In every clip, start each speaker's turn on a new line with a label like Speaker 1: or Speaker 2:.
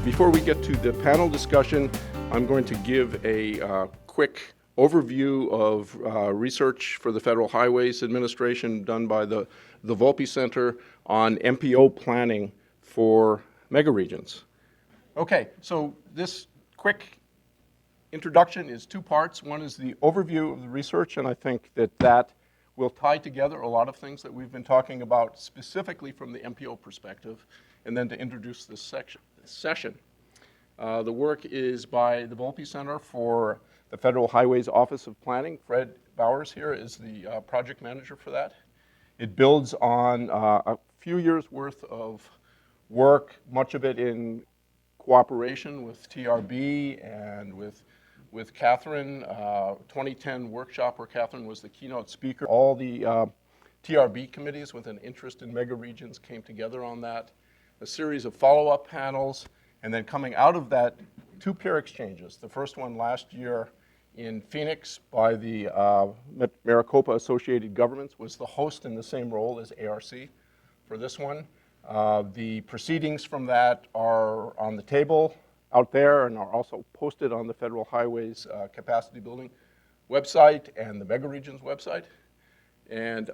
Speaker 1: Before we get to the panel discussion, I'm going to give a quick overview of research for the Federal Highways Administration done by the Volpe Center on MPO planning for megaregions. Okay, so this quick introduction is two parts. One is the overview of the research, and I think that will tie together a lot of things that we've been talking about specifically from the MPO perspective, and then to introduce this session. The work is by the Volpe Center for the Federal Highways Office of Planning. Fred Bowers here is the project manager for that. It builds on a few years' worth of work, much of it in cooperation with TRB and with Catherine, 2010 workshop where Catherine was the keynote speaker. All the TRB committees with an interest in megaregions came together on that. A series of follow-up panels, and then coming out of that, two peer exchanges. The first one last year in Phoenix by the Maricopa Associated Governments was the host in the same role as ARC for this one. The proceedings from that are on the table out there and are also posted on the Federal Highways Capacity Building website and the Megaregions website. And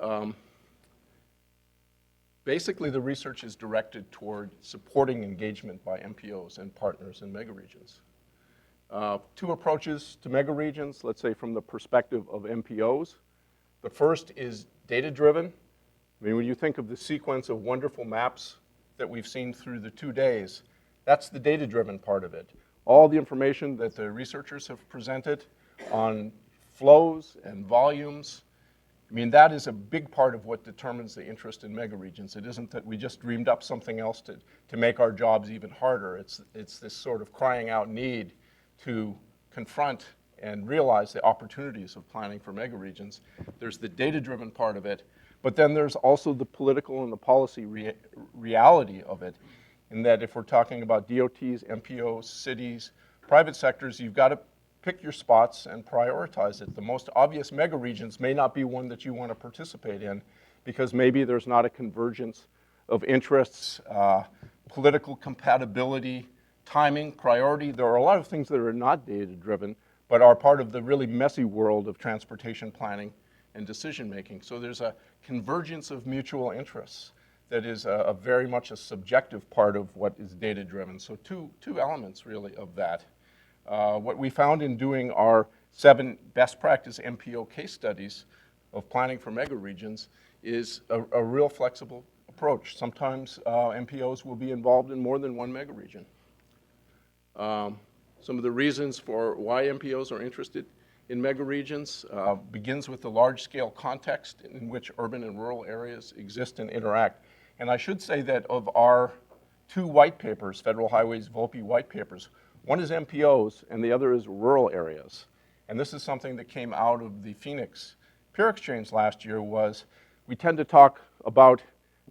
Speaker 1: basically the research is directed toward supporting engagement by MPOs and partners in megaregions. Two approaches to megaregions, let's say from the perspective of MPOs. The first is data-driven. I mean, when you think of the sequence of wonderful maps that we've seen through the 2 days, that's the data-driven part of it. All the information that the researchers have presented on flows and volumes, I mean, that is a big part of what determines the interest in megaregions. It isn't that we just dreamed up something else to make our jobs even harder. It's this sort of crying out need to confront and realize the opportunities of planning for megaregions. There's the data-driven part of it, but then there's also the political and the policy reality of it, in that if we're talking about DOTs, MPOs, cities, private sectors, you've got to pick your spots and prioritize it. The most obvious megaregions may not be one that you want to participate in because maybe there's not a convergence of interests, political compatibility, timing, priority. There are a lot of things that are not data-driven, but are part of the really messy world of transportation planning and decision-making. So there's a convergence of mutual interests that is a very much a subjective part of what is data-driven. So two elements really of that. What we found in doing our 7 best practice MPO case studies of planning for megaregions is a real flexible approach. Sometimes MPOs will be involved in more than one megaregion. Some of the reasons for why MPOs are interested in megaregions begins with the large-scale context in which urban and rural areas exist and interact. And I should say that of our 2 white papers, Federal Highways Volpe white papers, one is MPOs and the other is rural areas. And this is something that came out of the Phoenix peer exchange last year. Was we tend to talk about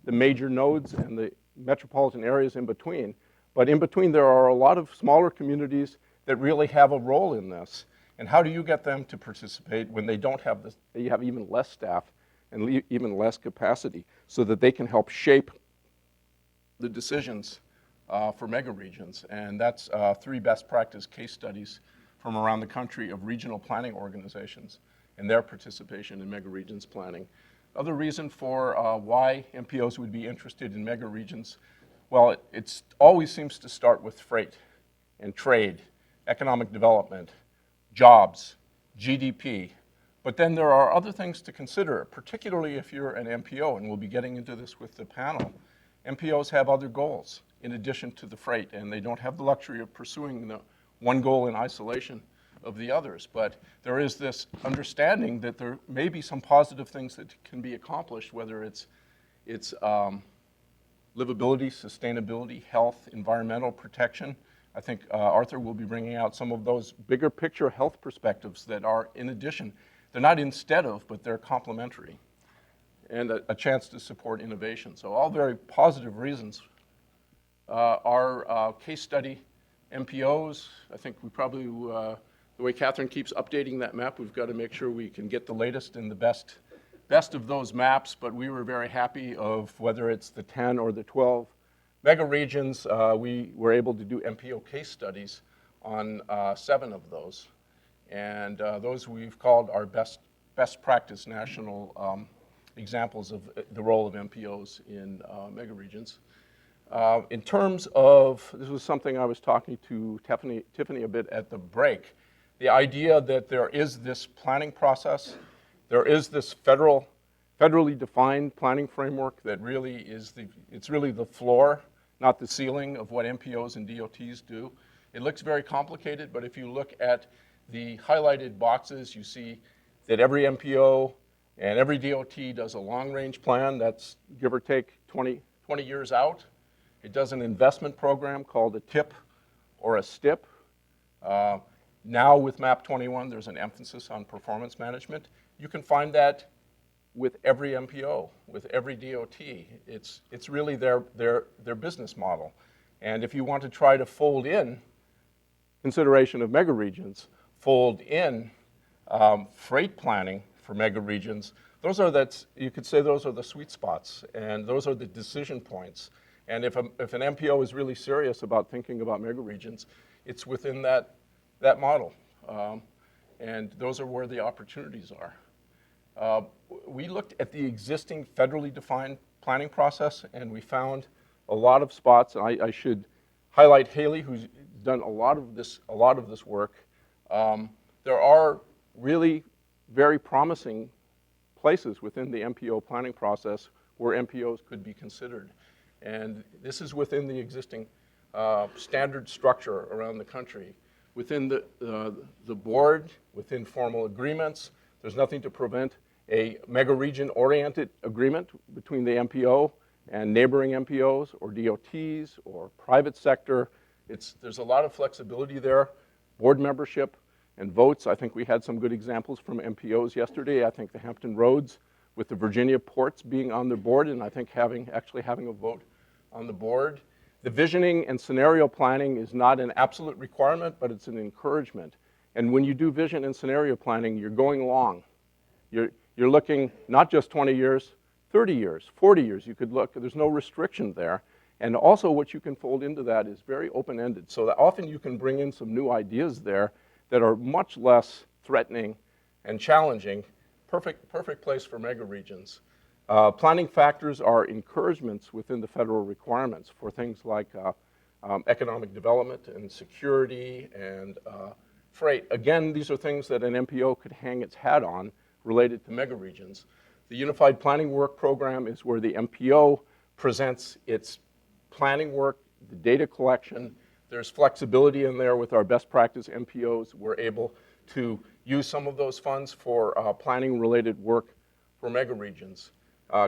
Speaker 1: the major nodes and the metropolitan areas in between, but in between there are a lot of smaller communities that really have a role in this. And how do you get them to participate when they don't have this, they have even less staff and even less capacity so that they can help shape the decisions for megaregions? And that's 3 best practice case studies from around the country of regional planning organizations and their participation in megaregions planning. Other reason for why MPOs would be interested in megaregions, well, it always seems to start with freight and trade, economic development, jobs, GDP. But then there are other things to consider, particularly if you're an MPO, and we'll be getting into this with the panel. MPOs have other goals in addition to the freight, and they don't have the luxury of pursuing the one goal in isolation of the others. But there is this understanding that there may be some positive things that can be accomplished, whether it's livability, sustainability, health, environmental protection. I think Arthur will be bringing out some of those bigger picture health perspectives that are in addition. They're not instead of, but they're complementary. And a chance to support innovation. So all very positive reasons. Our case study MPOs, I think we probably, the way Catherine keeps updating that map, we've got to make sure we can get the latest and the best of those maps, but we were very happy of whether it's the 10 or the 12 Megaregions, we were able to do MPO case studies on 7 of those. And those we've called our best practice national examples of the role of MPOs in megaregions. In terms of, this was something I was talking to Tiffany a bit at the break, the idea that there is this planning process, there is this federally defined planning framework that really is it's really the floor, not the ceiling of what MPOs and DOTs do. It looks very complicated, but if you look at the highlighted boxes, you see that every MPO and every DOT does a long-range plan that's give or take 20 years out. It does an investment program called a TIP or a STIP. Now with MAP 21, there's an emphasis on performance management. You can find that with every MPO, with every DOT. It's really their business model. And if you want to try to fold in consideration of megaregions, fold in freight planning for megaregions, you could say those are the sweet spots, and those are the decision points. And if an MPO is really serious about thinking about megaregions, it's within that model. And those are where the opportunities are. We looked at the existing federally defined planning process, and we found a lot of spots. And I should highlight Haley, who's done a lot of this work. There are really very promising places within the MPO planning process where MPOs could be considered. And this is within the existing standard structure around the country. Within the board, within formal agreements, there's nothing to prevent a megaregion-oriented agreement between the MPO and neighboring MPOs or DOTs or private sector. There's a lot of flexibility there. Board membership and votes. I think we had some good examples from MPOs yesterday. I think the Hampton Roads with the Virginia ports being on the board, and I think actually having a vote on the board. The visioning and scenario planning is not an absolute requirement, but it's an encouragement. And when you do vision and scenario planning, you're going long. You're looking not just 20 years, 30 years, 40 years. You could look, there's no restriction there. And also what you can fold into that is very open-ended, so that often you can bring in some new ideas there that are much less threatening and challenging. Perfect place for megaregions. Planning factors are encouragements within the federal requirements for things like economic development and security and freight. Again, these are things that an MPO could hang its hat on related to megaregions. The Unified Planning Work Program is where the MPO presents its planning work, the data collection. There's flexibility in there with our best practice MPOs. We're able to use some of those funds for planning-related work for megaregions.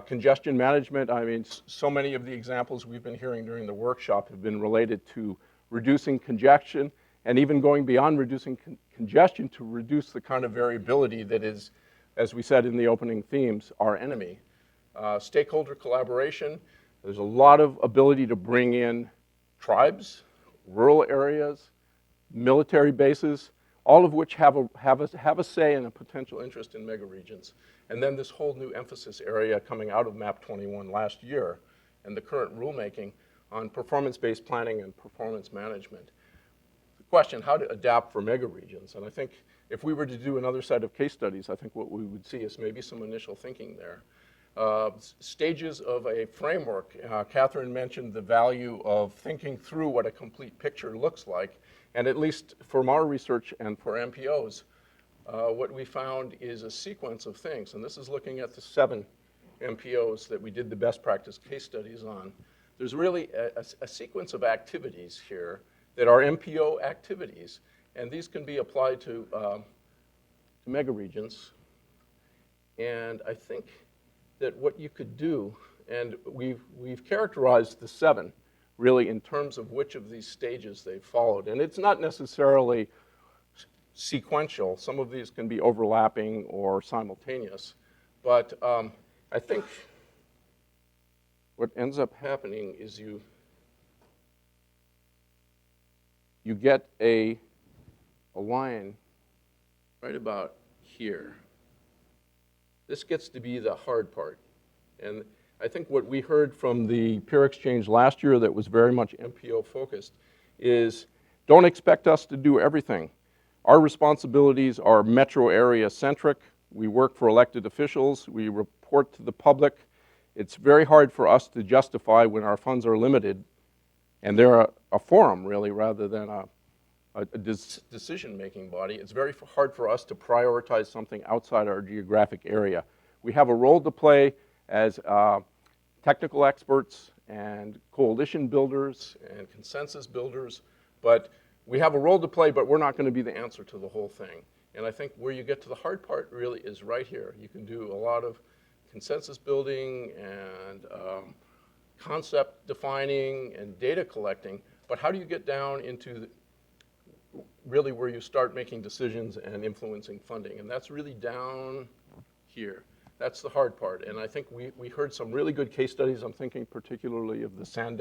Speaker 1: Congestion management, I mean, so many of the examples we've been hearing during the workshop have been related to reducing congestion and even going beyond reducing congestion to reduce the kind of variability that is, as we said in the opening themes, our enemy. Stakeholder collaboration, there's a lot of ability to bring in tribes, rural areas, military bases, all of which have a say and a potential interest in megaregions. And then this whole new emphasis area coming out of MAP 21 last year and the current rulemaking on performance-based planning and performance management. The question, how to adapt for megaregions? And I think if we were to do another set of case studies, I think what we would see is maybe some initial thinking there. Stages of a framework. Catherine mentioned the value of thinking through what a complete picture looks like. And at least from our research and for MPOs, what we found is a sequence of things. And this is looking at the 7 MPOs that we did the best practice case studies on. There's really a sequence of activities here that are MPO activities. And these can be applied to megaregions. And I think that what you could do, and we've characterized the 7 really in terms of which of these stages they've followed. And it's not necessarily sequential. Some of these can be overlapping or simultaneous. But I think what ends up happening is you get a line right about here. This gets to be the hard part. And I think what we heard from the peer exchange last year that was very much MPO focused is don't expect us to do everything. Our responsibilities are metro area centric. We work for elected officials. We report to the public. It's very hard for us to justify when our funds are limited, and they're a forum really rather than a decision-making body. It's very hard for us to prioritize something outside our geographic area. We have a role to play as technical experts and coalition builders and consensus builders, but we have a role to play, but we're not going to be the answer to the whole thing. And I think where you get to the hard part really is right here. You can do a lot of consensus building and concept defining and data collecting, but how do you get down into really where you start making decisions and influencing funding? And that's really down here. That's the hard part. And I think we heard some really good case studies. I'm thinking particularly of the San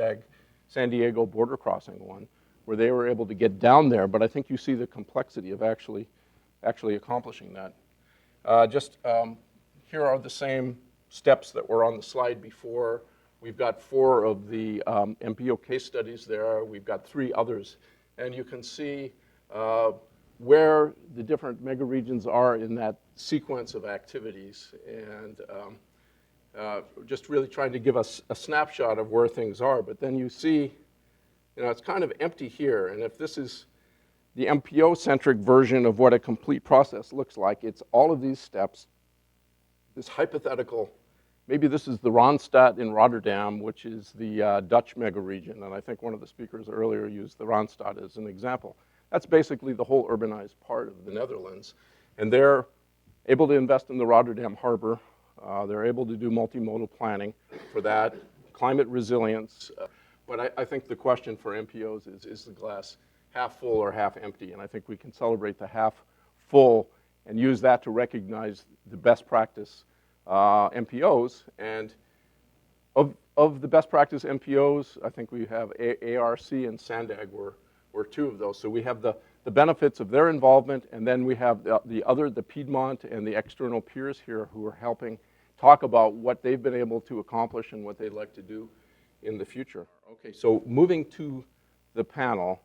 Speaker 1: Diego border crossing one, where they were able to get down there, but I think you see the complexity of actually accomplishing that. Here are the same steps that were on the slide before. We've got 4 of the MPO case studies there. We've got 3 others. And you can see where the different megaregions are in that sequence of activities. And just really trying to give us a snapshot of where things are. But then you see, it's kind of empty here. And if this is the MPO-centric version of what a complete process looks like, it's all of these steps, this hypothetical, maybe this is the Randstad in Rotterdam, which is the Dutch megaregion. And I think one of the speakers earlier used the Randstad as an example. That's basically the whole urbanized part of the Netherlands. And they're able to invest in the Rotterdam harbor. They're able to do multimodal planning for that, climate resilience. But I think the question for MPOs is the glass half full or half empty? And I think we can celebrate the half full and use that to recognize the best practice MPOs. And of the best practice MPOs, I think we have ARC and SANDAG were 2 of those. So we have the benefits of their involvement, and then we have the Piedmont and the external peers here who are helping talk about what they've been able to accomplish and what they'd like to do in the future. Okay, so moving to the panel,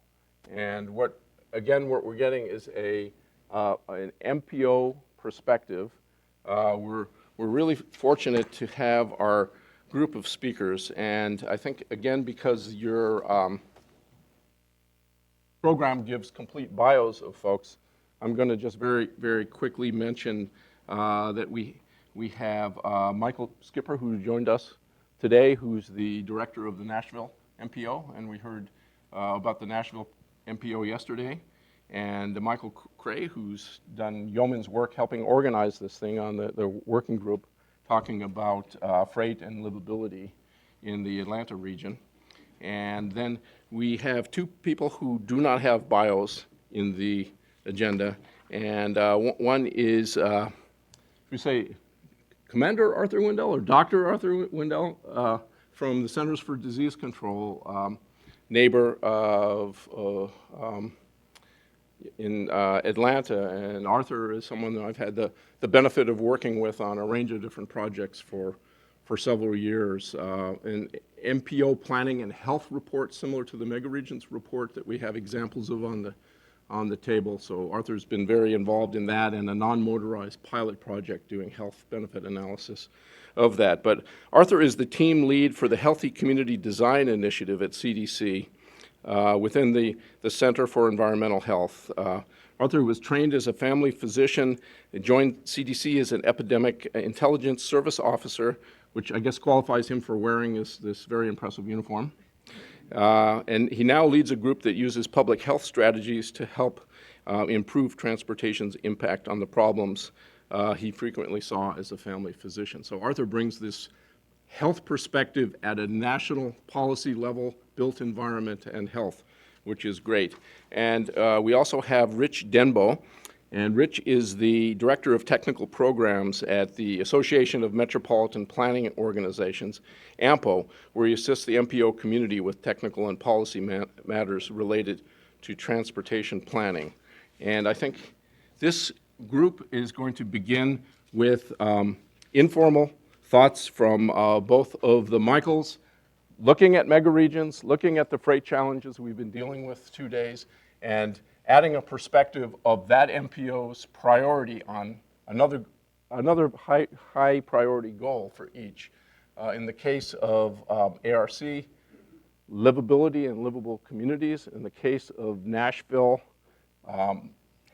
Speaker 1: and what we're getting is an MPO perspective. We're really fortunate to have our group of speakers, and I think, again, because your program gives complete bios of folks, I'm going to just very, very quickly mention that we have Michael Skipper, who joined us today, who's the director of the Nashville MPO, and we heard about the Nashville MPO yesterday, and Michael Kray, who's done yeoman's work helping organize this thing on the working group, talking about freight and livability in the Atlanta region. And then we have 2 people who do not have bios in the agenda, and one is, we say, Commander Arthur Wendel or Dr. Arthur Wendel from the Centers for Disease Control, neighbor of in Atlanta, and Arthur is someone that I've had the benefit of working with on a range of different projects for several years. An MPO planning and health report similar to the Megaregions report that we have examples of on the table. So Arthur's been very involved in that, and a non-motorized pilot project doing health benefit analysis of that. But Arthur is the team lead for the Healthy Community Design Initiative at CDC within the Center for Environmental Health. Arthur was trained as a family physician, joined CDC as an epidemic intelligence service officer, which I guess qualifies him for wearing this very impressive uniform. And he now leads a group that uses public health strategies to help improve transportation's impact on the problems he frequently saw as a family physician. So Arthur brings this health perspective at a national policy level, built environment and health, which is great. And we also have Rich Denbow, and Rich is the Director of Technical Programs at the Association of Metropolitan Planning Organizations, AMPO, where he assists the MPO community with technical and policy matters related to transportation planning. And I think this group is going to begin with informal thoughts from both of the Michaels, looking at megaregions, looking at the freight challenges we've been dealing with 2 days, and adding a perspective of that MPO's priority on another high priority goal for each. In the case of ARC, livability and livable communities. In the case of Nashville,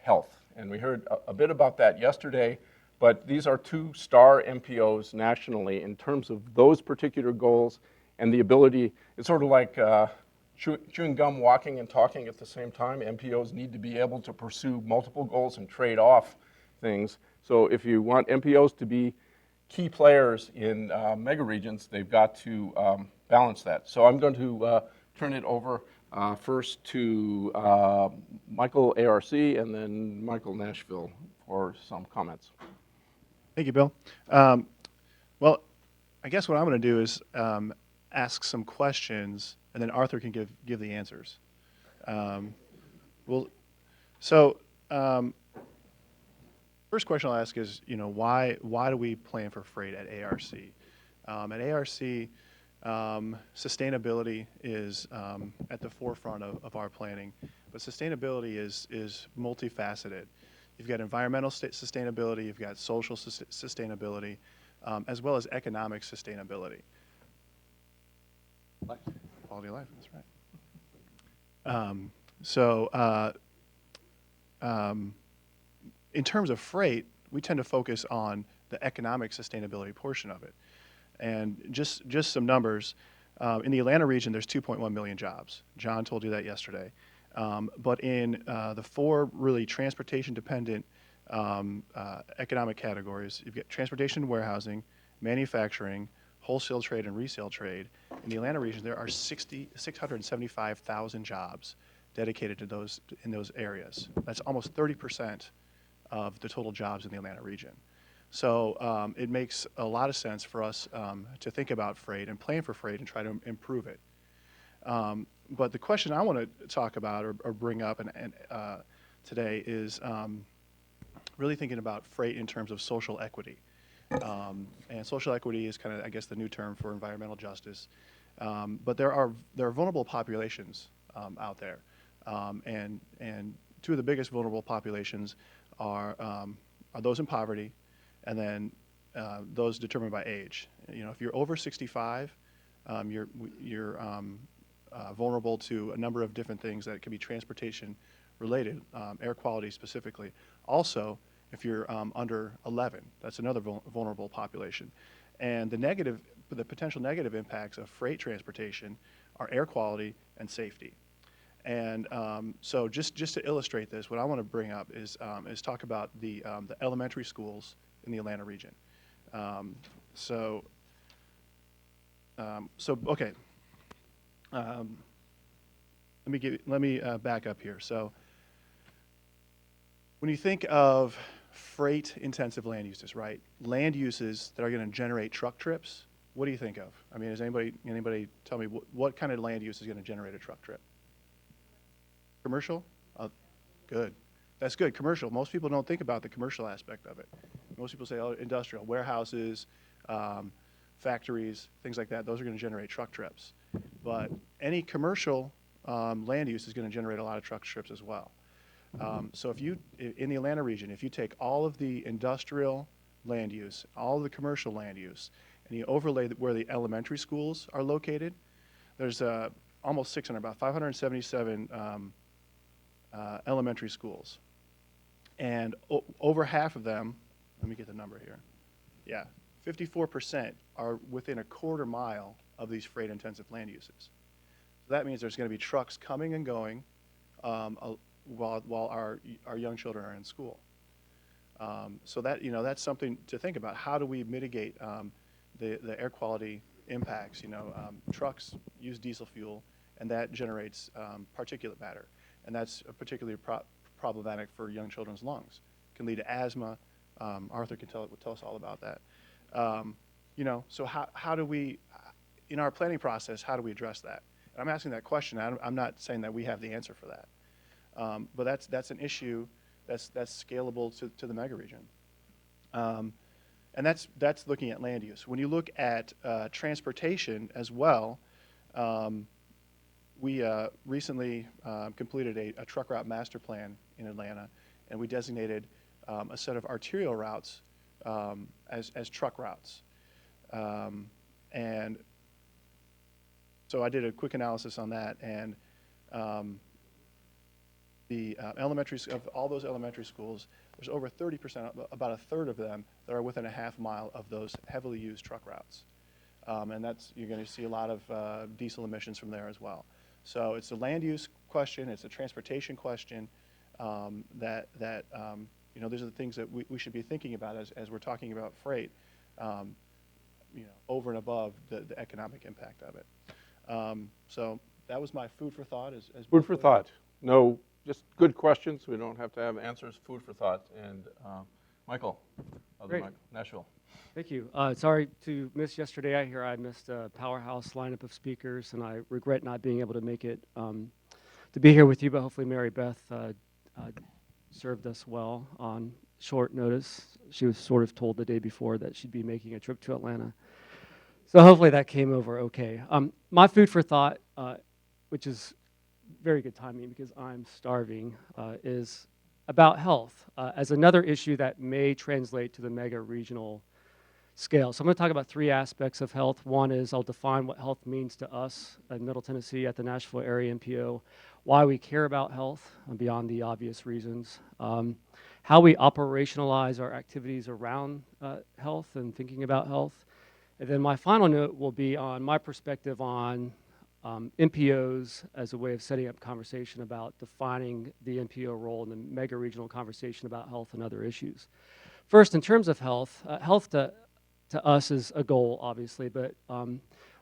Speaker 1: health. And we heard a bit about that yesterday, but these are 2 star MPOs nationally in terms of those particular goals and the ability. It's sort of like chewing gum, walking and talking at the same time. MPOs need to be able to pursue multiple goals and trade off things. So if you want MPOs to be key players in megaregions, they've got to balance that. So I'm going to turn it over first to Michael ARC and then Michael Nashville for some comments.
Speaker 2: Thank you, Bill. Well, I guess what I'm going to do is ask some questions, and then Arthur can give the answers. First question I'll ask is, why do we plan for freight at ARC? At ARC, sustainability is at the forefront of our planning, but sustainability is multifaceted. You've got environmental sustainability, you've got social sustainability, as well as economic sustainability. Quality of life, that's right. In terms of freight, we tend to focus on the economic sustainability portion of it. And just some numbers, in the Atlanta region, there's 2.1 million jobs. John told you that yesterday. But in the 4 really transportation-dependent economic categories, you've got transportation and warehousing, manufacturing, wholesale trade, and resale trade. In the Atlanta region, there are 675,000 jobs dedicated to those in those areas. That's almost 30% of the total jobs in the Atlanta region. So it makes a lot of sense for us to think about freight and plan for freight and try to improve it. But the question I want to talk about or bring up today is really thinking about freight in terms of social equity. And social equity is kind of, I guess, the new term for environmental justice. But there are vulnerable populations out there, and 2 of the biggest vulnerable populations are those in poverty, and then those determined by age. If you're over 65, you're vulnerable to a number of different things that can be transportation related, air quality specifically. Also, if you're under 11, that's another vulnerable population. And the potential negative impacts of freight transportation are air quality and safety. And so just to illustrate this, what I want to bring up is talk about the elementary schools in the Atlanta region. Okay. Let me back up here. So when you think of freight-intensive land uses, right? Land uses that are going to generate truck trips. What do you think of? I mean, does anybody tell me what kind of land use is going to generate a truck trip? Commercial? Good. That's good. Commercial. Most people don't think about the commercial aspect of it. Most people say, oh, industrial, warehouses, factories, things like that. Those are going to generate truck trips. But any commercial land use is going to generate a lot of truck trips as well. So in the Atlanta region, if you take all of the industrial land use, all of the commercial land use, and you overlay where the elementary schools are located, there's almost 600, about 577 elementary schools. And over half of them, let me get the number here. Yeah, 54% are within a quarter mile of these freight-intensive land uses. So that means there's going to be trucks coming and going while our young children are in school. So that's something to think about. How do we mitigate the air quality impacts? Trucks use diesel fuel, and that generates particulate matter, and that's particularly problematic for young children's lungs. It can lead to asthma. Arthur can tell us all about that. So how do we, in our planning process, how do we address that? And I'm asking that question. I'm not saying that we have the answer for that, but that's an issue that's scalable to the megaregion. And that's looking at land use. When you look at transportation as well, we recently completed a truck route master plan in Atlanta, and we designated a set of arterial routes as truck routes. And so I did a quick analysis on that, and of all those elementary schools, there's over 30%, about a third of them, that are within a half mile of those heavily used truck routes. And you're going to see a lot of diesel emissions from there as well. So it's a land use question, it's a transportation question, these are the things that we should be thinking about as we're talking about freight, over and above the economic impact of it. So that was my food for thought.
Speaker 1: Food for thought. No, just good questions. We don't have to have answers. Food for thought. And Michael,
Speaker 3: Great.
Speaker 1: Nashville.
Speaker 3: Thank you. Sorry to miss yesterday. I missed a powerhouse lineup of speakers, and I regret not being able to make it to be here with you, but hopefully Mary Beth served us well on short notice. She was sort of told the day before that she'd be making a trip to Atlanta. So hopefully that came over okay. My food for thought, which is very good timing because I'm starving, is about health as another issue that may translate to the mega regional scale. So I'm going to talk about three aspects of health. One is I'll define what health means to us in Middle Tennessee at the Nashville area MPO, why we care about health beyond the obvious reasons, how we operationalize our activities around health and thinking about health. And then my final note will be on my perspective on MPOs as a way of setting up conversation about defining the MPO role in the mega regional conversation about health and other issues. First, in terms of health, health to us is a goal, obviously, but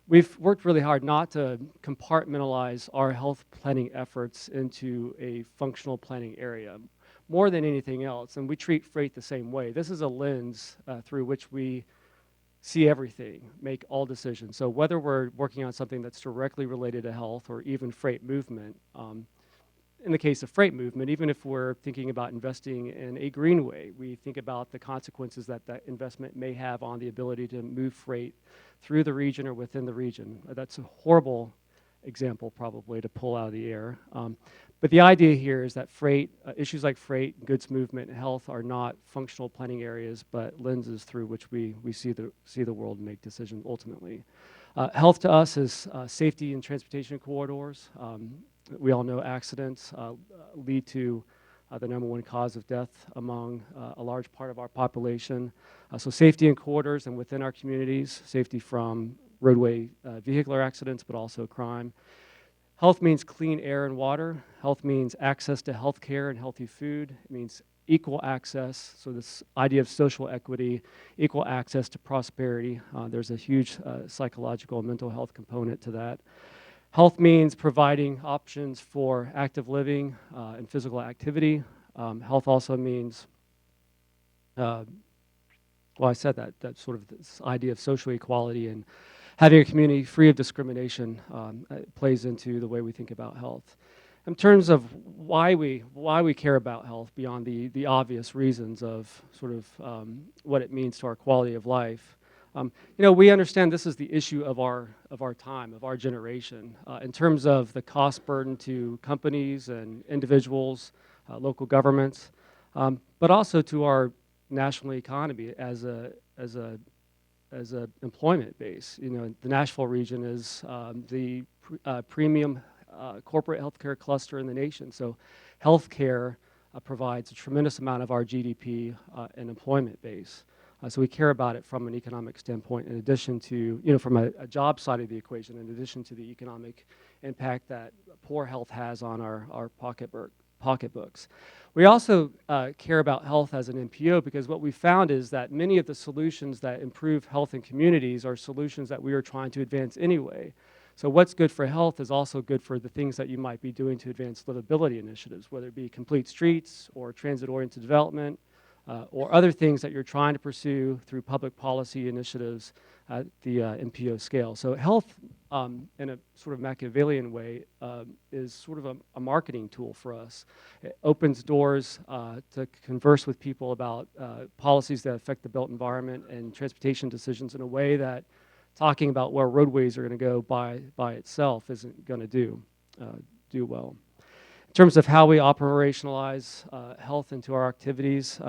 Speaker 3: we've worked really hard not to compartmentalize our health planning efforts into a functional planning area more than anything else, and we treat freight the same way. This is a lens through which we see everything, make all decisions. So whether we're working on something that's directly related to health or even freight movement, in the case of freight movement, even if we're thinking about investing in a greenway, we think about the consequences that that investment may have on the ability to move freight through the region or within the region. That's a horrible example probably to pull out of the air. But the idea here is that freight, issues like freight, goods movement, and health are not functional planning areas, but lenses through which we see the world and make decisions ultimately. Health to us is safety in transportation corridors. We all know accidents lead to the #1 cause of death among a large part of our population. So safety in corridors and within our communities, safety from roadway vehicular accidents, but also crime. Health means clean air and water. Health means access to health care and healthy food. It means equal access, so this idea of social equity, equal access to prosperity. There's a huge psychological and mental health component to that. Health means providing options for active living and physical activity. Health also means, well, I said that sort of this idea of social equality and having a community free of discrimination plays into the way we think about health. In terms of why we care about health beyond the obvious reasons of sort of what it means to our quality of life, we understand this is the issue of our time, of our generation, in terms of the cost burden to companies and individuals, local governments, but also to our national economy as a employment base. The Nashville region is the premium corporate healthcare cluster in the nation. So healthcare provides a tremendous amount of our GDP and employment base. So we care about it from an economic standpoint, in addition to, from a job side of the equation, in addition to the economic impact that poor health has on our pocketbooks. We also care about health as an MPO because what we found is that many of the solutions that improve health in communities are solutions that we are trying to advance anyway. So what's good for health is also good for the things that you might be doing to advance livability initiatives, whether it be complete streets or transit-oriented development, or other things that you're trying to pursue through public policy initiatives at the MPO scale. So health, in a sort of Machiavellian way, is sort of a marketing tool for us. It opens doors to converse with people about policies that affect the built environment and transportation decisions in a way that talking about where roadways are going to go by itself isn't going to do well. In terms of how we operationalize health into our activities,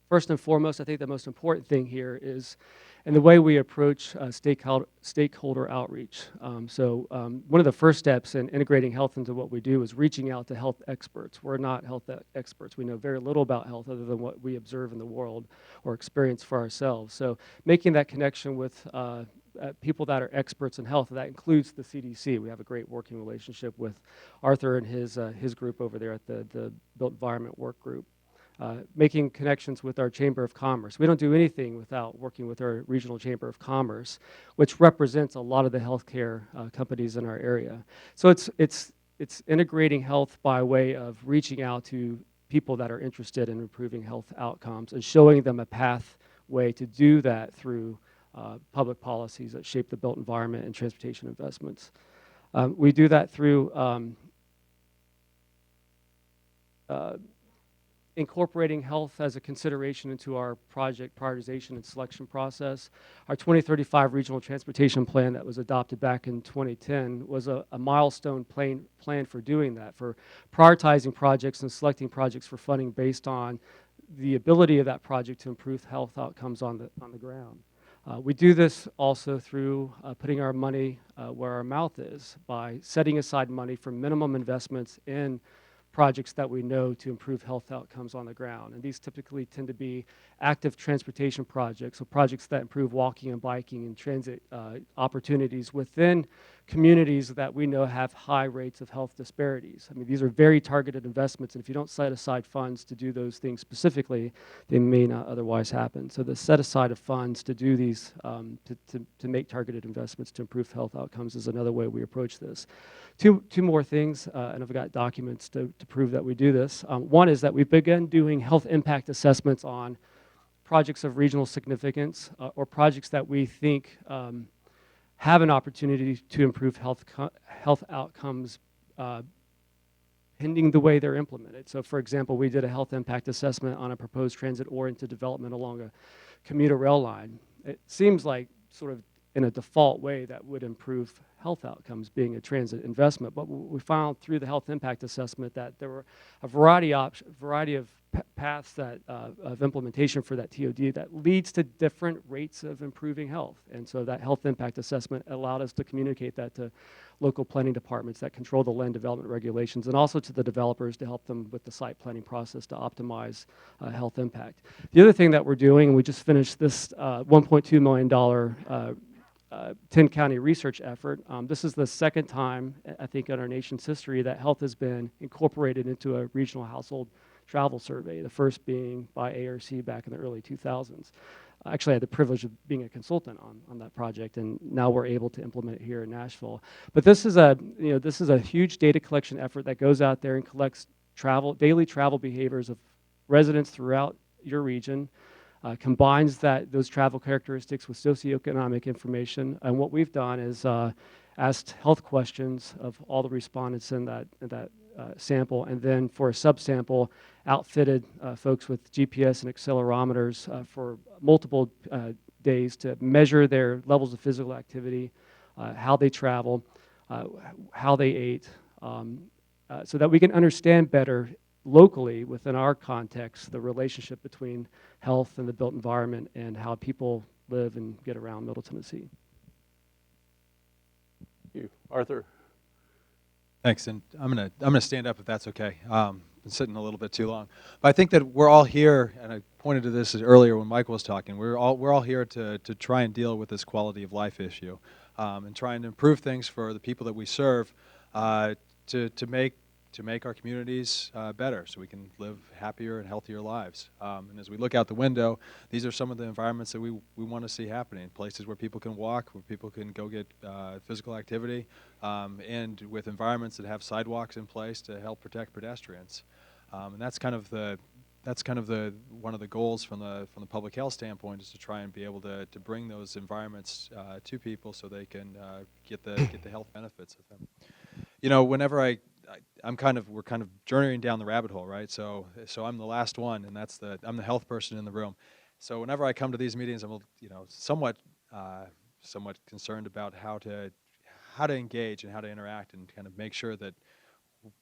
Speaker 3: first and foremost, I think the most important thing here is in the way we approach stakeholder outreach. One of the first steps in integrating health into what we do is reaching out to health experts. We're not health experts. We know very little about health other than what we observe in the world or experience for ourselves. So making that connection with people that are experts in health, that includes the CDC. We have a great working relationship with Arthur and his group over there at the Built Environment Work Group. Making connections with our Chamber of Commerce. We don't do anything without working with our Regional Chamber of Commerce, which represents a lot of the healthcare companies in our area. So it's integrating health by way of reaching out to people that are interested in improving health outcomes and showing them a pathway to do that through public policies that shape the built environment and transportation investments. We do that through incorporating health as a consideration into our project prioritization and selection process. Our 2035 Regional Transportation Plan that was adopted back in 2010 was a milestone plan for doing that, for prioritizing projects and selecting projects for funding based on the ability of that project to improve health outcomes on the ground. We do this also through putting our money where our mouth is by setting aside money for minimum investments in projects that we know to improve health outcomes on the ground. And these typically tend to be active transportation projects, so projects that improve walking and biking and transit opportunities within communities that we know have high rates of health disparities. I mean, these are very targeted investments, and if you don't set aside funds to do those things specifically, they may not otherwise happen. So the set aside of funds to do these, to make targeted investments to improve health outcomes is another way we approach this. Two more things, and I've got documents to prove that we do this. One is that we've begun doing health impact assessments on projects of regional significance or projects that we think have an opportunity to improve health outcomes pending the way they're implemented. So for example, we did a health impact assessment on a proposed transit-oriented development along a commuter rail line. It seems like sort of in a default way that would improve health outcomes being a transit investment. But we found through the health impact assessment that there were a variety of paths that, of implementation for that TOD that leads to different rates of improving health. And so that health impact assessment allowed us to communicate that to local planning departments that control the land development regulations and also to the developers to help them with the site planning process to optimize health impact. The other thing that we're doing, and we just finished this $1.2 million 10-county research effort. This is the second time, I think, in our nation's history that health has been incorporated into a regional household travel survey, the first being by ARC back in the early 2000s. Actually, I had the privilege of being a consultant on that project, and now we're able to implement it here in Nashville. But this is a huge data collection effort that goes out there and collects daily travel behaviors of residents throughout your region, combines those travel characteristics with socioeconomic information. And what we've done is asked health questions of all the respondents in that sample, and then for a subsample, outfitted folks with GPS and accelerometers for multiple days to measure their levels of physical activity, how they travel, how they ate, so that we can understand better locally within our context the relationship between health and the built environment and how people live and get around Middle Tennessee.
Speaker 1: Thank you. Arthur?
Speaker 4: Thanks, and I'm gonna stand up if that's okay. Been sitting a little bit too long, but I think that we're all here, and I pointed to this earlier when Michael was talking. We're all here to try and deal with this quality of life issue, and trying to improve things for the people that we serve, to make our communities better, so we can live happier and healthier lives. And as we look out the window, these are some of the environments that we want to see happening, places where people can walk, where people can go get physical activity, and with environments that have sidewalks in place to help protect pedestrians. And that's kind of that's kind of one of the goals from the public health standpoint, is to try and be able to bring those environments to people so they can get the health benefits of them. You know, whenever we're kind of journeying down the rabbit hole, right? So I'm the last one, and I'm the health person in the room. So whenever I come to these meetings, I'm somewhat concerned about how to engage and how to interact and kind of make sure that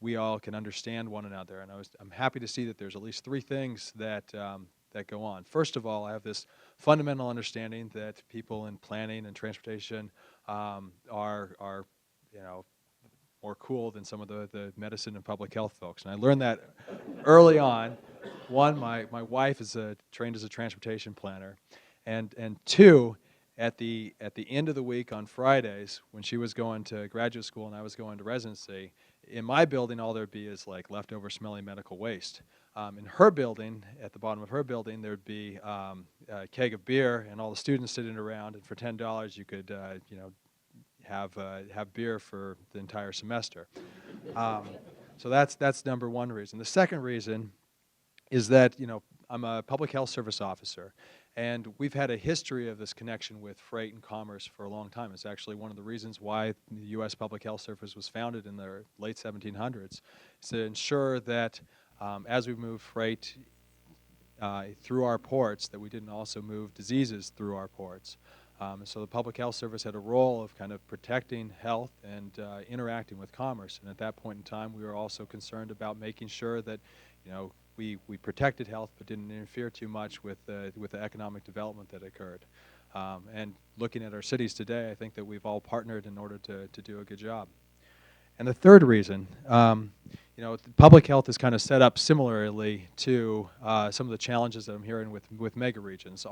Speaker 4: we all can understand one another. And I'm happy to see that there's at least three things that go on. First of all, I have this fundamental understanding that people in planning and transportation are more cool than some of the medicine and public health folks. And I learned that early on. One, my wife is trained as a transportation planner, and two, at the end of the week on Fridays, when she was going to graduate school and I was going to residency, in my building all there'd be is like leftover smelly medical waste. In her building, at the bottom of her building, there'd be a keg of beer and all the students sitting around, and for $10 you could have beer for the entire semester. So that's number one reason. The second reason is that I'm a public health service officer, and we've had a history of this connection with freight and commerce for a long time. It's actually one of the reasons why the U.S. Public Health Service was founded in the late 1700s, is to ensure that as we move freight through our ports, that we didn't also move diseases through our ports. So the Public Health Service had a role of kind of protecting health and interacting with commerce. And at that point in time, we were also concerned about making sure that, we protected health but didn't interfere too much with the economic development that occurred. And looking at our cities today, I think that we've all partnered in order to do a good job. And the third reason, public health is kind of set up similarly to some of the challenges that I'm hearing with megaregions.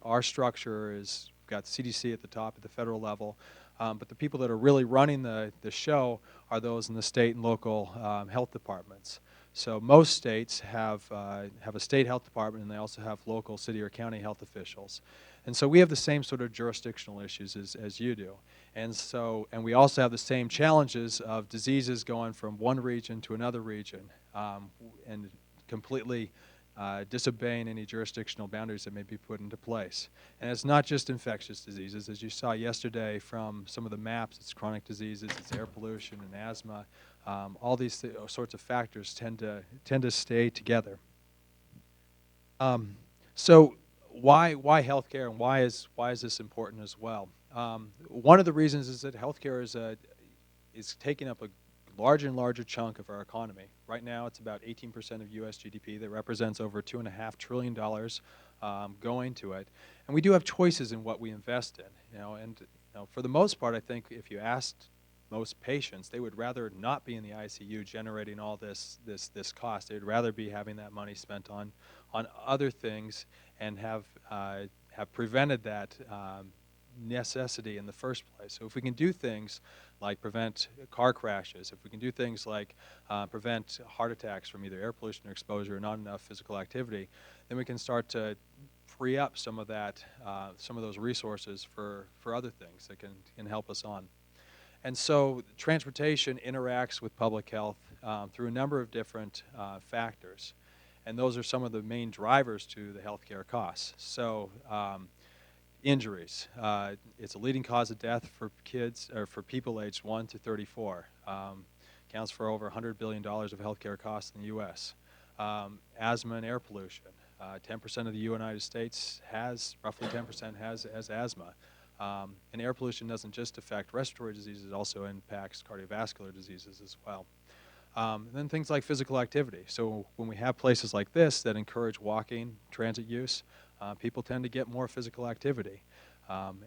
Speaker 4: Our structure is, we've got CDC at the top at the federal level, but the people that are really running the show are those in the state and local health departments. So most states have a state health department, and they also have local city or county health officials. And so we have the same sort of jurisdictional issues as you do. And we also have the same challenges of diseases going from one region to another region and completely disobeying any jurisdictional boundaries that may be put into place. And it's not just infectious diseases. As you saw yesterday from some of the maps, it's chronic diseases, it's air pollution and asthma. All these sorts of factors tend to stay together. So why healthcare, and why is this important as well? One of the reasons is that healthcare is taking up a larger and larger chunk of our economy. Right now, it's about 18% of U.S. GDP. That represents over $2.5 trillion going to it. And we do have choices in what we invest in. And for the most part, I think if you asked most patients, they would rather not be in the ICU generating all this cost. They'd rather be having that money spent on other things and have prevented that necessity in the first place. So if we can do things like prevent car crashes, if we can do things like prevent heart attacks from either air pollution or exposure or not enough physical activity, then we can start to free up some of those resources for other things that can help us on. And so transportation interacts with public health through a number of different factors. And those are some of the main drivers to the healthcare costs. So injuries. It's a leading cause of death for kids, or for people aged 1 to 34. Accounts for over $100 billion of healthcare costs in the U.S. Asthma and air pollution. 10% of the United States roughly 10% has asthma. And air pollution doesn't just affect respiratory diseases, it also impacts cardiovascular diseases as well. And then things like physical activity. So when we have places like this that encourage walking, transit use, people tend to get more physical activity.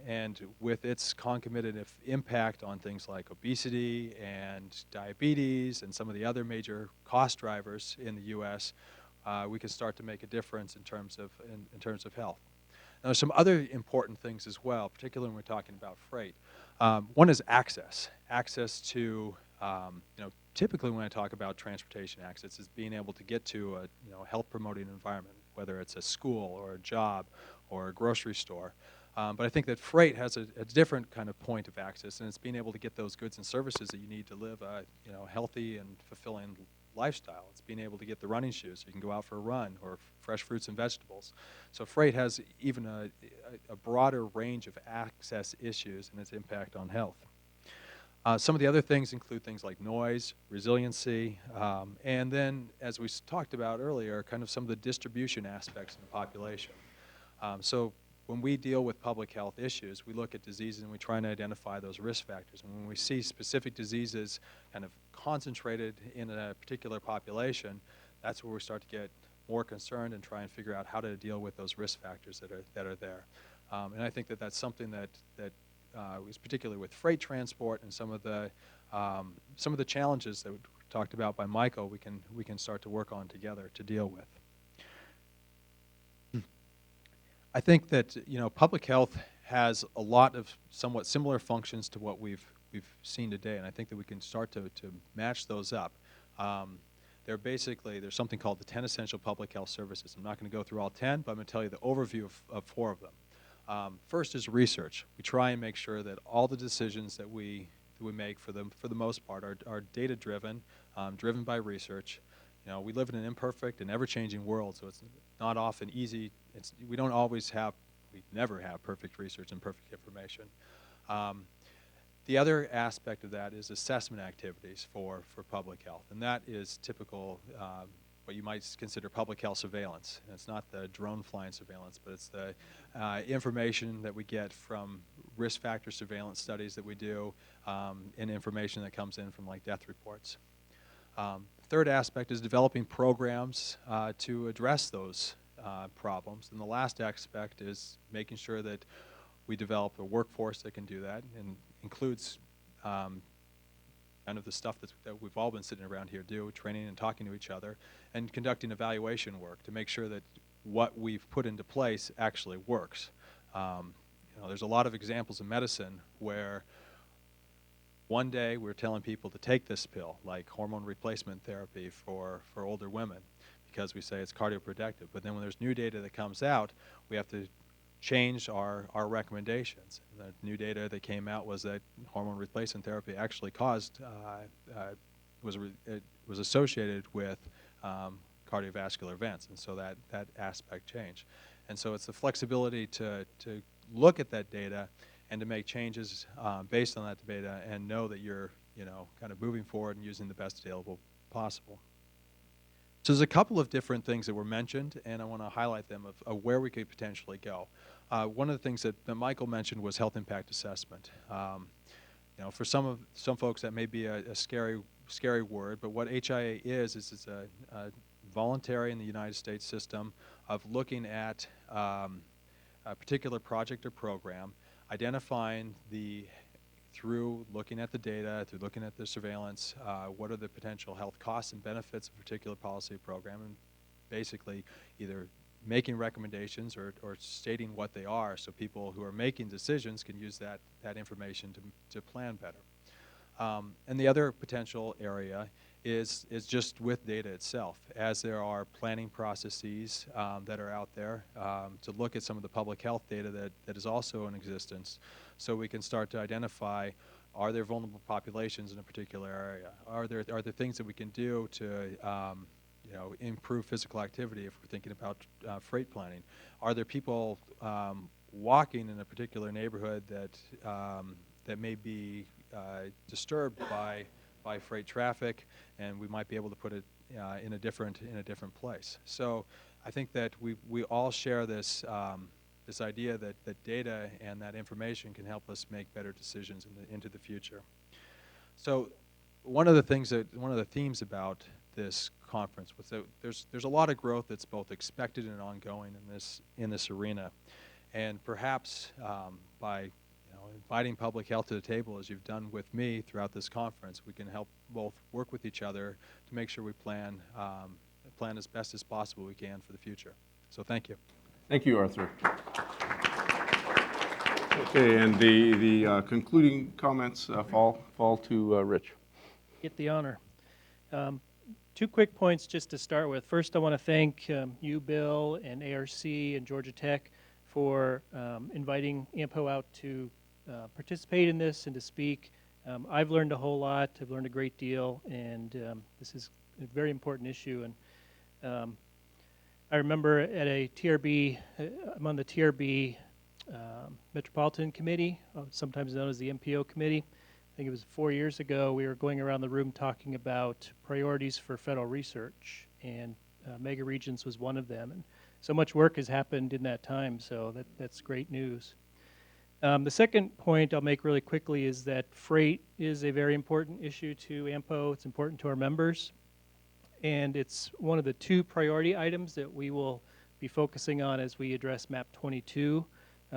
Speaker 4: And with its concomitant impact on things like obesity and diabetes and some of the other major cost drivers in the U.S., we can start to make a difference in terms of health. Now, there's some other important things as well, particularly when we're talking about freight. One is access. Access to, typically when I talk about transportation access, is being able to get to a health-promoting environment, whether it's a school or a job or a grocery store. But I think that freight has a different kind of point of access, and it's being able to get those goods and services that you need to live a healthy and fulfilling lifestyle. It's being able to get the running shoes so you can go out for a run, or fresh fruits and vegetables. So freight has even a broader range of access issues and its impact on health. Some of the other things include things like noise, resiliency, and then, as we talked about earlier, kind of some of the distribution aspects in the population. So when we deal with public health issues, we look at diseases and we try and identify those risk factors. And when we see specific diseases kind of concentrated in a particular population, that's where we start to get more concerned and try and figure out how to deal with those risk factors that are there. And I think that that's something that is particularly with freight transport and some of the challenges that were talked about by Michael, we can start to work on together to deal with. I think that public health has a lot of somewhat similar functions to what we've seen today, and I think that we can start to match those up. There's something called the 10 essential public health services. I'm not going to go through all 10, but I'm going to tell you the overview of 4 of them. First is research. We try and make sure that all the decisions that we make for the most part are data driven, driven by research. We live in an imperfect and ever-changing world, so it's not often easy. We never have perfect research and perfect information. The other aspect of that is assessment activities for public health, and that is typical, what you might consider public health surveillance. And it's not the drone flying surveillance, but it's the information that we get from risk factor surveillance studies that we do, and information that comes in from like death reports. Third aspect is developing programs to address those problems. And the last aspect is making sure that we develop a workforce that can do that, and includes kind of the stuff that we've all been sitting around here training and talking to each other, and conducting evaluation work to make sure that what we've put into place actually works. There's a lot of examples in medicine where one day we're telling people to take this pill, like hormone replacement therapy for older women, because we say it's cardioprotective. But then when there's new data that comes out, we have to change our recommendations. And the new data that came out was that hormone replacement therapy actually was associated with cardiovascular events, and so that aspect changed. And so it's the flexibility to look at that data and to make changes based on that data, and know that you're kind of moving forward and using the best available possible. So there's a couple of different things that were mentioned, and I want to highlight them of where we could potentially go. One of the things that Michael mentioned was health impact assessment. For some folks that may be a scary word, but what HIA is it's a voluntary in the United States system of looking at a particular project or program, identifying through looking at the data, through looking at the surveillance, what are the potential health costs and benefits of a particular policy or program, and basically either making recommendations or stating what they are, so people who are making decisions can use that information to plan better. And the other potential area is just with data itself, as there are planning processes that are out there to look at some of the public health data that is also in existence, so we can start to identify, are there vulnerable populations in a particular area? Are there things that we can do to improve physical activity if we're thinking about freight planning? Are there people walking in a particular neighborhood that may be disturbed by freight traffic, and we might be able to put it in a different place? So I think that we all share this idea that data and that information can help us make better decisions into the future. So one of the themes about this conference was that there's a lot of growth that's both expected and ongoing in this arena, and perhaps by inviting public health to the table, as you've done with me throughout this conference, we can help both work with each other to make sure we plan as best as possible we can for the future. So thank you.
Speaker 1: Thank you, Arthur. Okay, and the concluding comments fall to Rich.
Speaker 5: Get the honor. 2 quick points just to start with. First, I want to thank you, Bill, and ARC and Georgia Tech for inviting MPO out to participate in this and to speak. I've learned a whole lot. I've learned a great deal, and this is a very important issue. And I remember at a TRB, I'm on the TRB Metropolitan Committee, sometimes known as the MPO Committee. I think it was 4 years ago, we were going around the room talking about priorities for federal research, and Megaregions was one of them. And so much work has happened in that time, so that's great news. The second point I'll make really quickly is that freight is a very important issue to AMPO. It's important to our members, and it's one of the 2 priority items that we will be focusing on as we address MAP 22.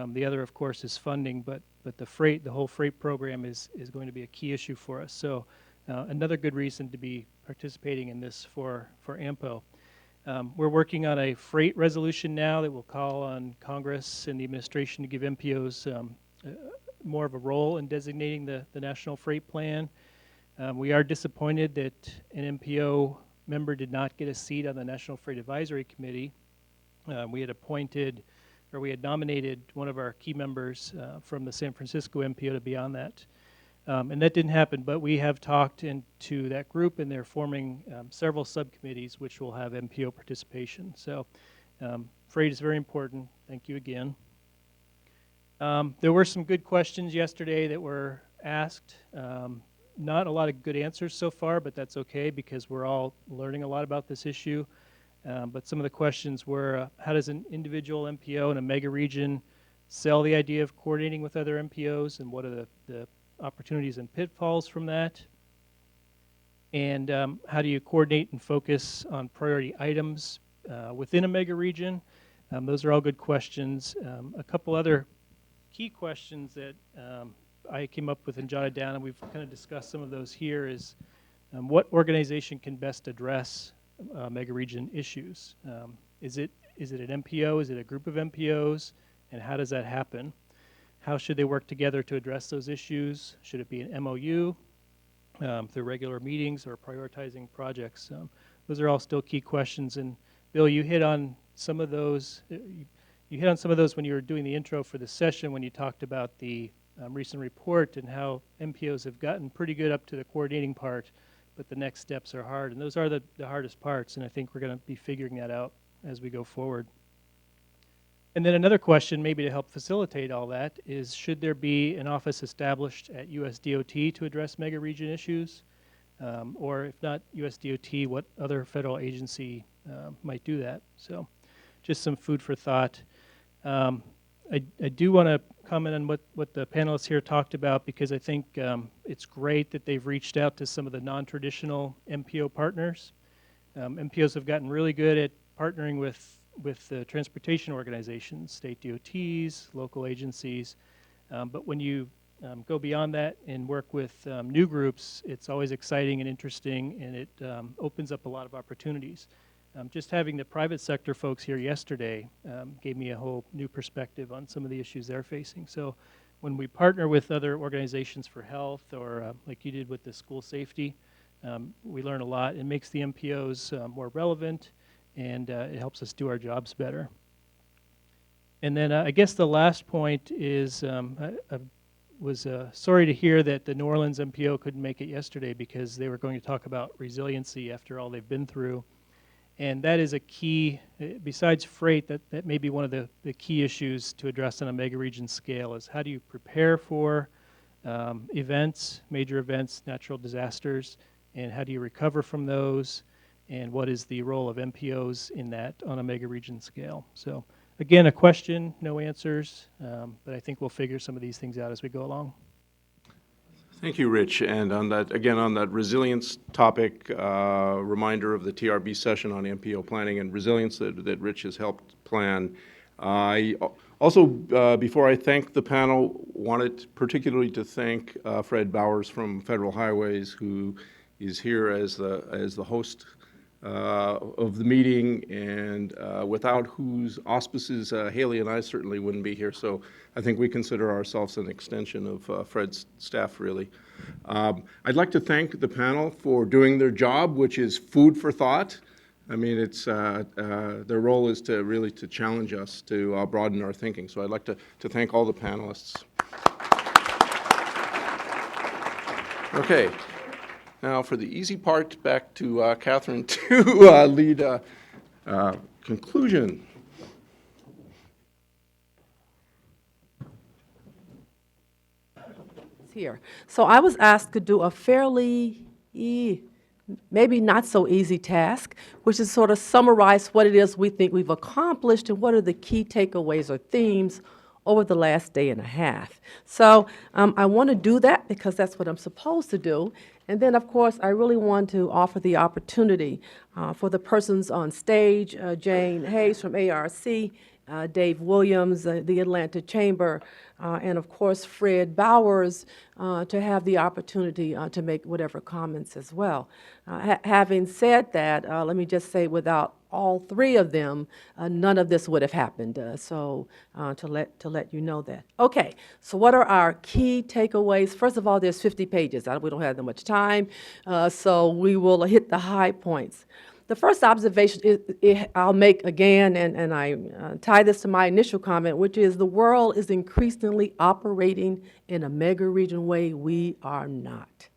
Speaker 5: The other, of course, is funding, but the whole freight program is going to be a key issue for us. So another good reason to be participating in this for AMPO. We're working on a freight resolution now that will call on Congress and the administration to give MPOs more of a role in designating the National Freight Plan. We are disappointed that an MPO member did not get a seat on the National Freight Advisory Committee. We had nominated one of our key members from the San Francisco MPO to be on that. And that didn't happen, but we have talked into that group, and they're forming several subcommittees which will have MPO participation. So freight is very important. Thank you again. There were some good questions yesterday that were asked. Not a lot of good answers so far, but that's okay because we're all learning a lot about this issue. But some of the questions were, how does an individual MPO in a mega region sell the idea of coordinating with other MPOs, and what are the opportunities and pitfalls from that? And how do you coordinate and focus on priority items within a mega region? Those are all good questions. A couple other key questions that I came up with and jotted down, and we've kind of discussed some of those here, is what organization can best address mega region issues? Is it an MPO? Is it a group of MPOs? And how does that happen? How should they work together to address those issues? Should it be an MOU through regular meetings or prioritizing projects? Those are all still key questions. And Bill, you hit on some of those. You hit on some of those when you were doing the intro for the session, when you talked about the recent report and how MPOs have gotten pretty good up to the coordinating part, but the next steps are hard. And those are the hardest parts, and I think we're going to be figuring that out as we go forward. And then another question, maybe to help facilitate all that, is should there be an office established at USDOT to address mega region issues? Or if not USDOT, what other federal agency might do that? So just some food for thought. I do want to comment on what the panelists here talked about, because I think it's great that they've reached out to some of the non-traditional MPO partners. MPOs have gotten really good at partnering with the transportation organizations, state DOTs, local agencies. But when you go beyond that and work with new groups, it's always exciting and interesting, and it opens up a lot of opportunities. Just having the private sector folks here yesterday gave me a whole new perspective on some of the issues they're facing. So when we partner with other organizations for health, or like you did with the school safety, we learn a lot. It makes the MPOs more relevant, and it helps us do our jobs better. And then I guess the last point is I was sorry to hear that the New Orleans MPO couldn't make it yesterday, because they were going to talk about resiliency after all they've been through. And that is a key, besides freight, that may be one of the key issues to address on a mega region scale, is how do you prepare for events, major events, natural disasters, and how do you recover from those, and what is the role of MPOs in that on a mega region scale? So again, a question, no answers, but I think we'll figure some of these things out as we go along.
Speaker 1: Thank you, Rich. And on that, again, on that resilience topic, reminder of the TRB session on MPO planning and resilience that Rich has helped plan. I also, before I thank the panel, wanted particularly to thank Fred Bowers from Federal Highways, who is here as the host of the meeting, and without whose auspices Haley and I certainly wouldn't be here. So I think we consider ourselves an extension of Fred's staff, really. I'd like to thank the panel for doing their job, which is food for thought. I mean, it's their role is to really challenge us to broaden our thinking. So I'd like to thank all the panelists. Okay. Now, for the easy part, back to Catherine to lead conclusion.
Speaker 6: Here. So I was asked to do a fairly, maybe not so easy task, which is sort of summarize what it is we think we've accomplished and what are the key takeaways or themes over the last day and a half. So I want to do that because that's what I'm supposed to do. And then, of course, I really want to offer the opportunity for the persons on stage, Jane Hayes from ARC, Dave Williams, the Atlanta Chamber, and of course Fred Bowers, to have the opportunity to make whatever comments as well. Having said that, let me just say without all three of them, none of this would have happened. So to let you know that. Okay, so what are our key takeaways? First of all, there's 50 pages. We don't have that much time, so we will hit the high points. The first observation I'll make again, and I tie this to my initial comment, which is the world is increasingly operating in a mega-region way. We are not.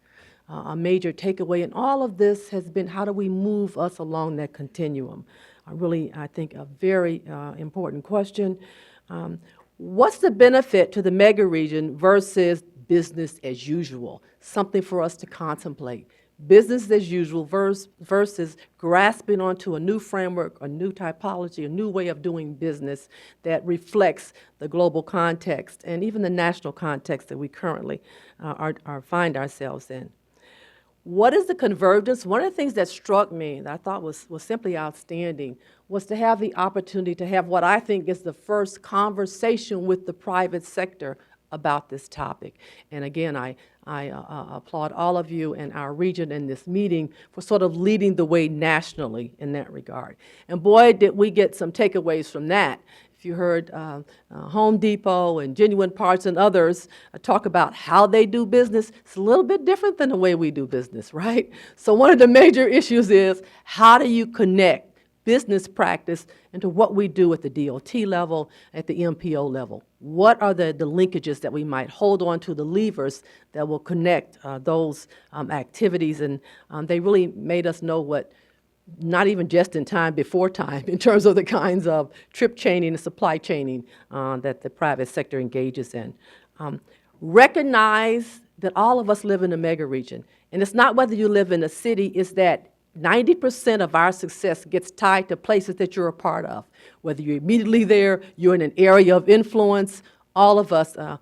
Speaker 6: A major takeaway in all of this has been how do we move us along that continuum? Really, I think, a very important question. What's the benefit to the mega-region versus business as usual? Something for us to contemplate. Business as usual versus grasping onto a new framework, a new typology, a new way of doing business that reflects the global context and even the national context that we currently find ourselves in. What is the convergence? One of the things that struck me that I thought was simply outstanding was to have the opportunity to have what I think is the first conversation with the private sector about this topic. And again, I applaud all of you and our region in this meeting for sort of leading the way nationally in that regard. And boy, did we get some takeaways from that. If you heard Home Depot and Genuine Parts and others talk about how they do business, it's a little bit different than the way we do business, right? So one of the major issues is how do you connect business practice into what we do at the DOT level, at the MPO level? What are the linkages that we might hold on to, the levers that will connect those activities? And they really made us know what, not even just in time, before time, in terms of the kinds of trip chaining and supply chaining that the private sector engages in. Recognize that all of us live in a mega region. And it's not whether you live in a city, it's that 90% of our success gets tied to places that you're a part of. Whether you're immediately there, you're in an area of influence, all of us are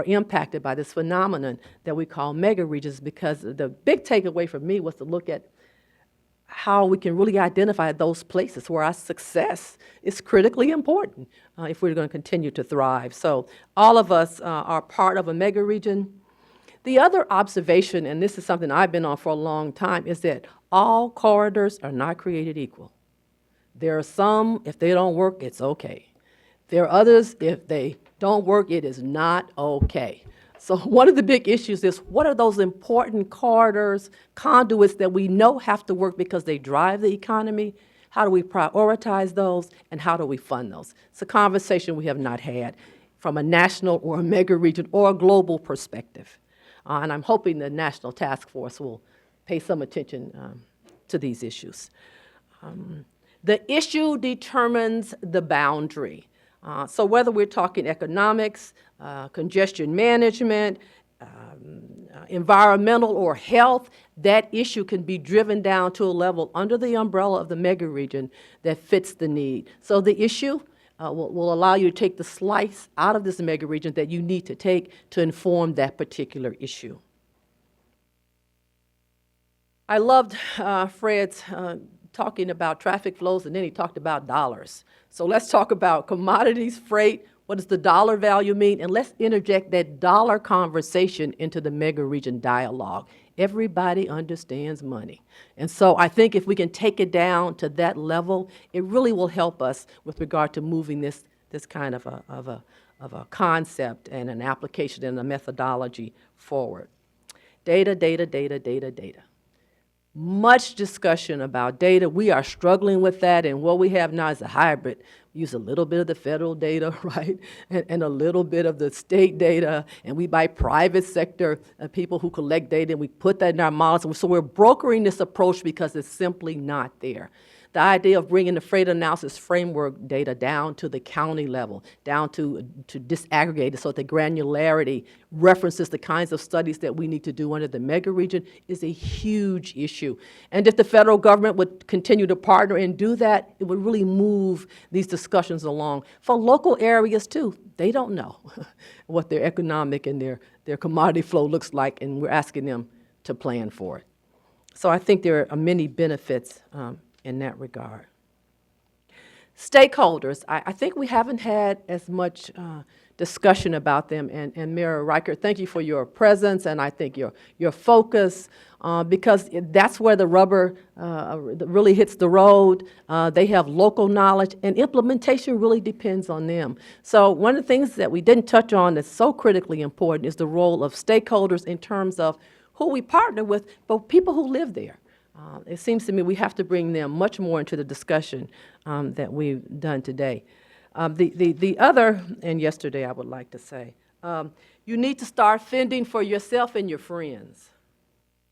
Speaker 6: impacted by this phenomenon that we call mega regions, because the big takeaway for me was to look at how we can really identify those places where our success is critically important if we're going to continue to thrive. So all of us are part of a mega region. The other observation, and this is something I've been on for a long time, is that all corridors are not created equal. There are some, if they don't work, it's okay. There are others, if they don't work, it is not okay. So one of the big issues is what are those important corridors, conduits that we know have to work because they drive the economy? How do we prioritize those, and how do we fund those? It's a conversation we have not had from a national or a mega region or a global perspective. And I'm hoping the National Task Force will pay some attention to these issues. The issue determines the boundary. So whether we're talking economics, congestion management, environmental or health, that issue can be driven down to a level under the umbrella of the mega region that fits the need. So the issue will allow you to take the slice out of this mega region that you need to take to inform that particular issue. I loved Fred's talking about traffic flows, and then he talked about dollars. So let's talk about commodities, freight, what does the dollar value mean, and let's interject that dollar conversation into the mega region dialogue. Everybody understands money. And so I think if we can take it down to that level, it really will help us with regard to moving this kind of a concept and an application and a methodology forward. Data, data, data, data, data. Much discussion about data. We are struggling with that, and what we have now is a hybrid. use a little bit of the federal data, right, and a little bit of the state data, and we buy private sector people who collect data, and we put that in our models. And so we're brokering this approach because it's simply not there. The idea of bringing the freight analysis framework data down to the county level, down to disaggregate it so that the granularity references the kinds of studies that we need to do under the mega region is a huge issue. And if the federal government would continue to partner and do that, it would really move these discussions along. For local areas too, they don't know what their economic and their commodity flow looks like, and we're asking them to plan for it. So I think there are many benefits in that regard. Stakeholders, I think we haven't had as much discussion about them, and Mayor Reichert, thank you for your presence, and I think your focus, because that's where the rubber really hits the road. They have local knowledge, and implementation really depends on them. So one of the things that we didn't touch on that's so critically important is the role of stakeholders in terms of who we partner with, but people who live there. It seems to me we have to bring them much more into the discussion that we've done today. The other, and yesterday I would like to say, you need to start fending for yourself and your friends.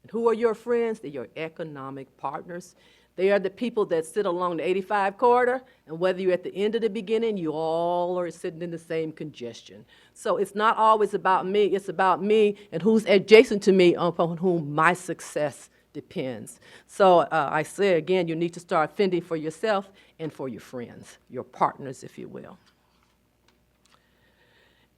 Speaker 6: And who are your friends? They're your economic partners. They are the people that sit along the 85 corridor, and whether you're at the end or the beginning, you all are sitting in the same congestion. So it's not always about me, it's about me and who's adjacent to me upon whom my success depends. So I say again, you need to start fending for yourself and for your friends, your partners, if you will.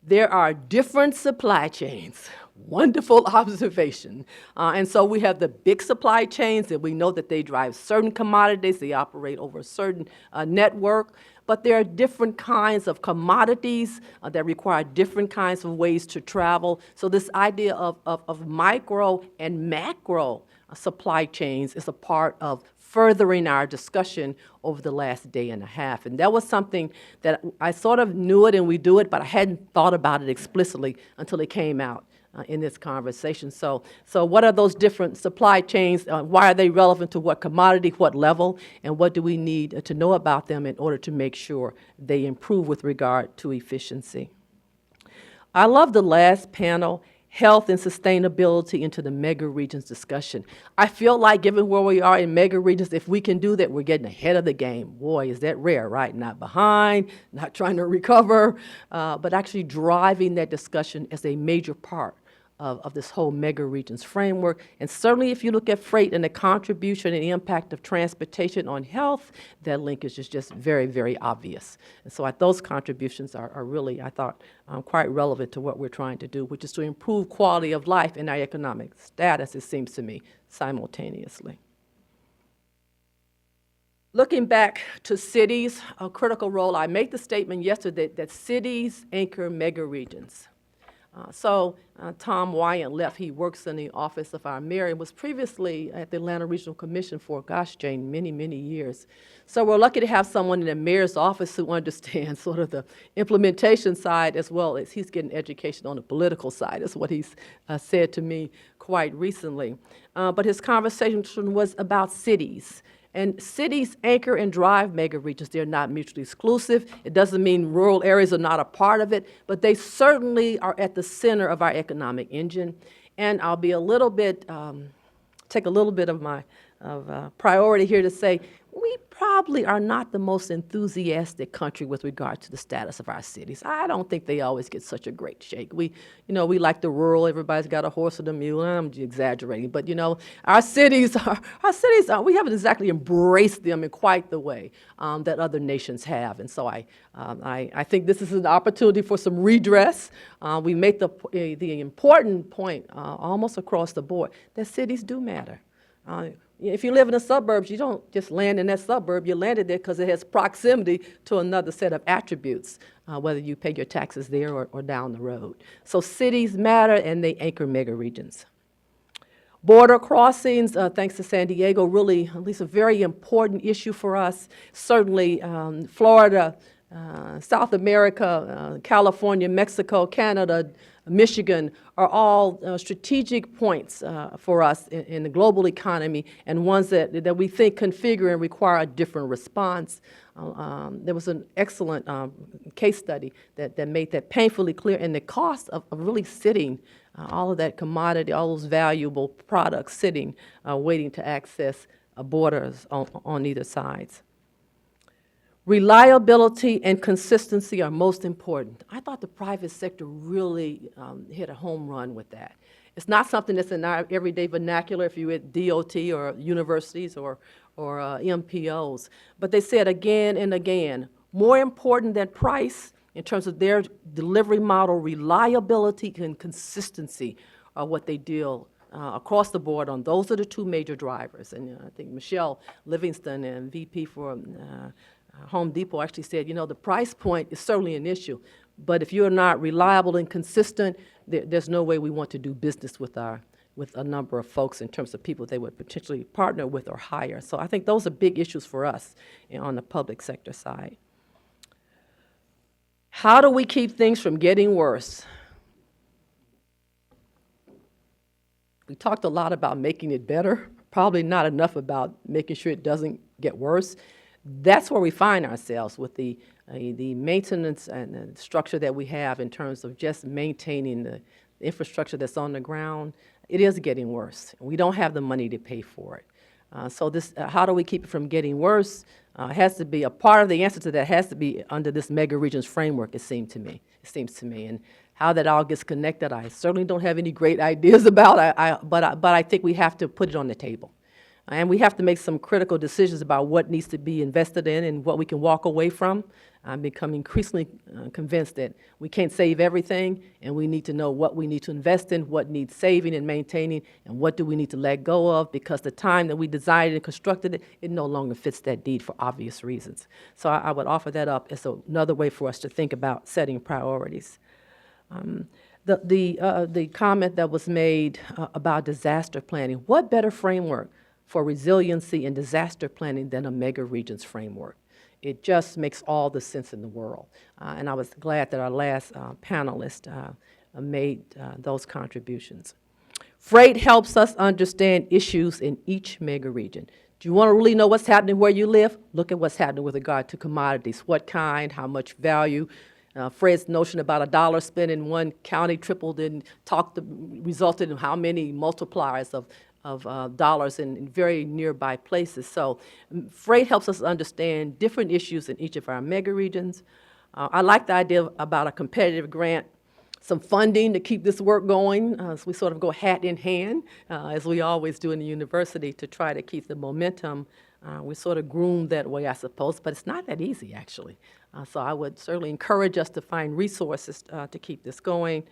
Speaker 6: There are different supply chains. Wonderful observation. And so we have the big supply chains, and we know that they drive certain commodities. They operate over a certain network. But there are different kinds of commodities that require different kinds of ways to travel. So this idea of micro and macro supply chains is a part of furthering our discussion over the last day and a half. And that was something that I sort of knew it and we do it, but I hadn't thought about it explicitly until it came out in this conversation. So what are those different supply chains? Why are they relevant to what commodity, what level, and what do we need to know about them in order to make sure they improve with regard to efficiency? I love the last panel, health and sustainability into the mega regions discussion. I feel like given where we are in mega regions, if we can do that, we're getting ahead of the game. Boy, is that rare, right? Not behind, not trying to recover, but actually driving that discussion as a major part of this whole mega regions framework. And certainly if you look at freight and the contribution and the impact of transportation on health, that linkage is just very, very obvious. And so those contributions are really, I thought, quite relevant to what we're trying to do, which is to improve quality of life and our economic status, it seems to me, simultaneously. Looking back to cities, a critical role, I made the statement yesterday that cities anchor mega regions. Tom Wyant left. He works in the office of our mayor and was previously at the Atlanta Regional Commission for, gosh, Jane, many, many years. So we're lucky to have someone in the mayor's office who understands sort of the implementation side as well as he's getting education on the political side, is what he's said to me quite recently. But his conversation was about cities. And cities anchor and drive mega regions. They're not mutually exclusive. It doesn't mean rural areas are not a part of it, but they certainly are at the center of our economic engine. And I'll be a little bit, take a little bit of my priority here to say, we probably are not the most enthusiastic country with regard to the status of our cities. I don't think they always get such a great shake. We like the rural, everybody's got a horse and a mule, I'm exaggerating, but our cities, we haven't exactly embraced them in quite the way that other nations have. And so I think this is an opportunity for some redress. We make the important point almost across the board that cities do matter. If you live in the suburbs, you don't just land in that suburb. You landed there because it has proximity to another set of attributes, whether you pay your taxes there or down the road. So cities matter, and they anchor mega regions. Border crossings, thanks to San Diego, really at least a very important issue for us. Certainly Florida, South America, California, Mexico, Canada, Michigan are all strategic points for us in the global economy, and ones that we think configure and require a different response. There was an excellent case study that made that painfully clear, and the cost of really sitting all of that commodity, all those valuable products sitting, waiting to access borders on either sides. Reliability and consistency are most important. I thought the private sector really hit a home run with that. It's not something that's in our everyday vernacular if you're at DOT or universities or MPOs, but they said again and again, more important than price in terms of their delivery model, reliability and consistency are what they deal across the board on. Those are the two major drivers. And I think Michelle Livingston, and VP for Home Depot, actually said, the price point is certainly an issue, but if you're not reliable and consistent, there's no way we want to do business with a number of folks in terms of people they would potentially partner with or hire. So I think those are big issues for us on the public sector side. How do we keep things from getting worse? We talked a lot about making it better, probably not enough about making sure it doesn't get worse. That's where we find ourselves with the maintenance and the structure that we have in terms of just maintaining the infrastructure that's on the ground. It is getting worse. We don't have the money to pay for it. So this, how do we keep it from getting worse? Has to be a part of the answer to that has to be under this mega regions framework. It seems to me, and how that all gets connected, I certainly don't have any great ideas about. But I think we have to put it on the table. And we have to make some critical decisions about what needs to be invested in and what we can walk away from. I'm becoming increasingly convinced that we can't save everything, and we need to know what we need to invest in, what needs saving and maintaining, and what do we need to let go of, because the time that we designed and constructed it, it no longer fits that need for obvious reasons. So I would offer that up as another way for us to think about setting priorities. The comment that was made about disaster planning, what better framework for resiliency and disaster planning than a mega regions framework? It just makes all the sense in the world. And I was glad that our last panelist made those contributions. Freight helps us understand issues in each mega region. Do you want to really know what's happening where you live? Look at what's happening with regard to commodities. What kind, how much value? Fred's notion about $1 spent in one county tripled and resulted in how many multipliers of dollars in very nearby places. So freight helps us understand different issues in each of our mega regions. I like the idea about a competitive grant, some funding to keep this work going. So we sort of go hat in hand, as we always do in the university, to try to keep the momentum. We sort of groomed that way, I suppose, but it's not that easy, actually. So I would certainly encourage us to find resources to keep this going.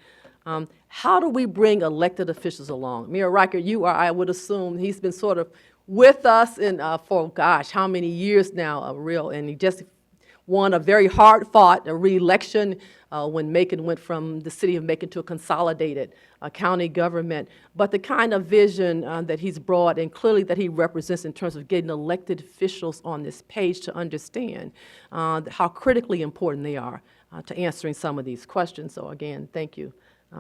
Speaker 6: How do we bring elected officials along? Mayor Riker, you are, I would assume, he's been sort of with us for, gosh, how many years now, and he just won a very hard-fought re-election when Macon went from the city of Macon to a consolidated county government. But the kind of vision that he's brought, and clearly that he represents in terms of getting elected officials on this page to understand how critically important they are to answering some of these questions. So again, thank you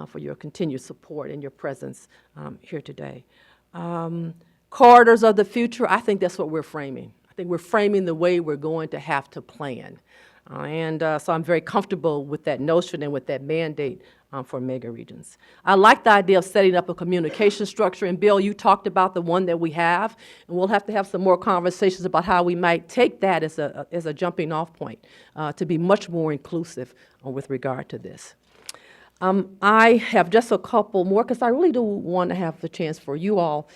Speaker 6: for your continued support and your presence here today. Corridors of the future, I think that's what we're framing. I think we're framing the way we're going to have to plan. So I'm very comfortable with that notion and with that mandate for mega regions. I like the idea of setting up a communication structure, and Bill, you talked about the one that we have, and we'll have to have some more conversations about how we might take that as a jumping off point to be much more inclusive with regard to this. I have just a couple more, because I really do want to have the chance for you all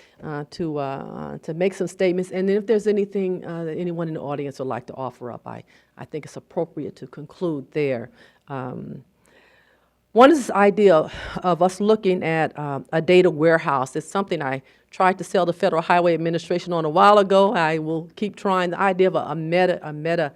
Speaker 6: to make some statements. And then if there's anything that anyone in the audience would like to offer up, I think it's appropriate to conclude there. One is this idea of us looking at a data warehouse. It's something I tried to sell the Federal Highway Administration on a while ago. I will keep trying the idea of a meta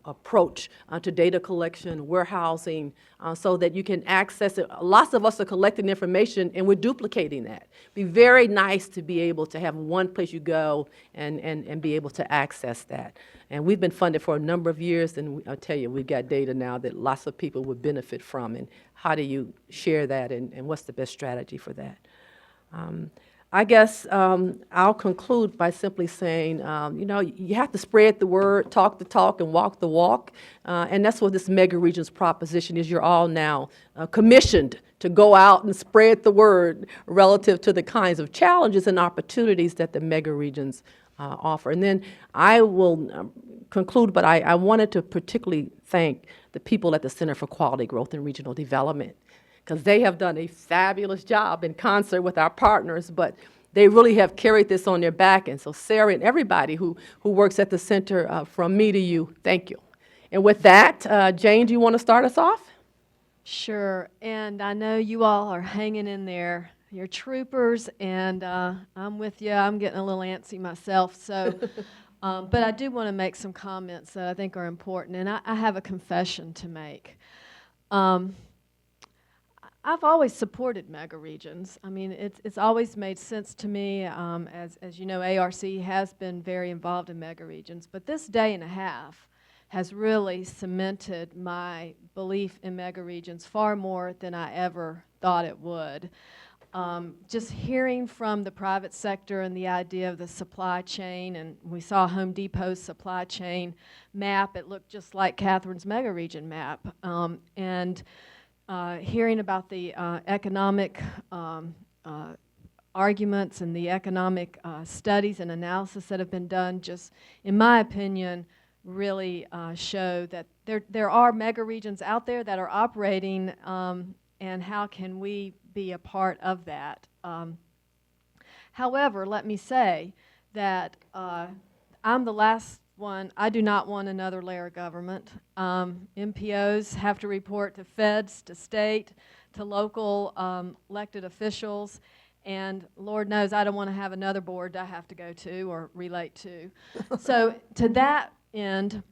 Speaker 6: approach to data collection, warehousing, so that you can access it. Lots of us are collecting information and we're duplicating that. Be very nice to be able to have one place you go and be able to access that. And we've been funded for a number of years, and I'll tell you, we've got data now that lots of people would benefit from. And how do you share that, and what's the best strategy for that? I guess I'll conclude by simply saying, you know, you have to spread the word, talk the talk, and walk the walk. And that's what this Megaregions proposition is. You're all now commissioned to go out and spread the word relative to the kinds of challenges and opportunities that the Megaregions offer. And then I will conclude, but I wanted to particularly thank the people at the Center for Quality Growth and Regional Development, because they have done a fabulous job in concert with our partners, but they really have carried this on their back. And so Sarah and everybody who works at the center, from me to you, thank you. And with that, Jane, do you want to start us off?
Speaker 7: Sure, and I know you all are hanging in there. You're troopers, and I'm with you. I'm getting a little antsy myself, so, but I do want to make some comments that I think are important, and I have a confession to make. I've always supported megaregions. I mean, it's always made sense to me. As you know, ARC has been very involved in megaregions, but this day and a half has really cemented my belief in megaregions far more than I ever thought it would. Just hearing from the private sector and the idea of the supply chain, and we saw Home Depot's supply chain map. It looked just like Catherine's megaregion map. Hearing about the economic arguments and the economic studies and analysis that have been done, just, in my opinion, really show that there are megaregions out there that are operating, and how can we be a part of that. However, let me say that I'm the last one. I do not want another layer of government. MPOs have to report to feds, to state, to local elected officials, and Lord knows I don't want to have another board I have to go to or relate to. So to that end,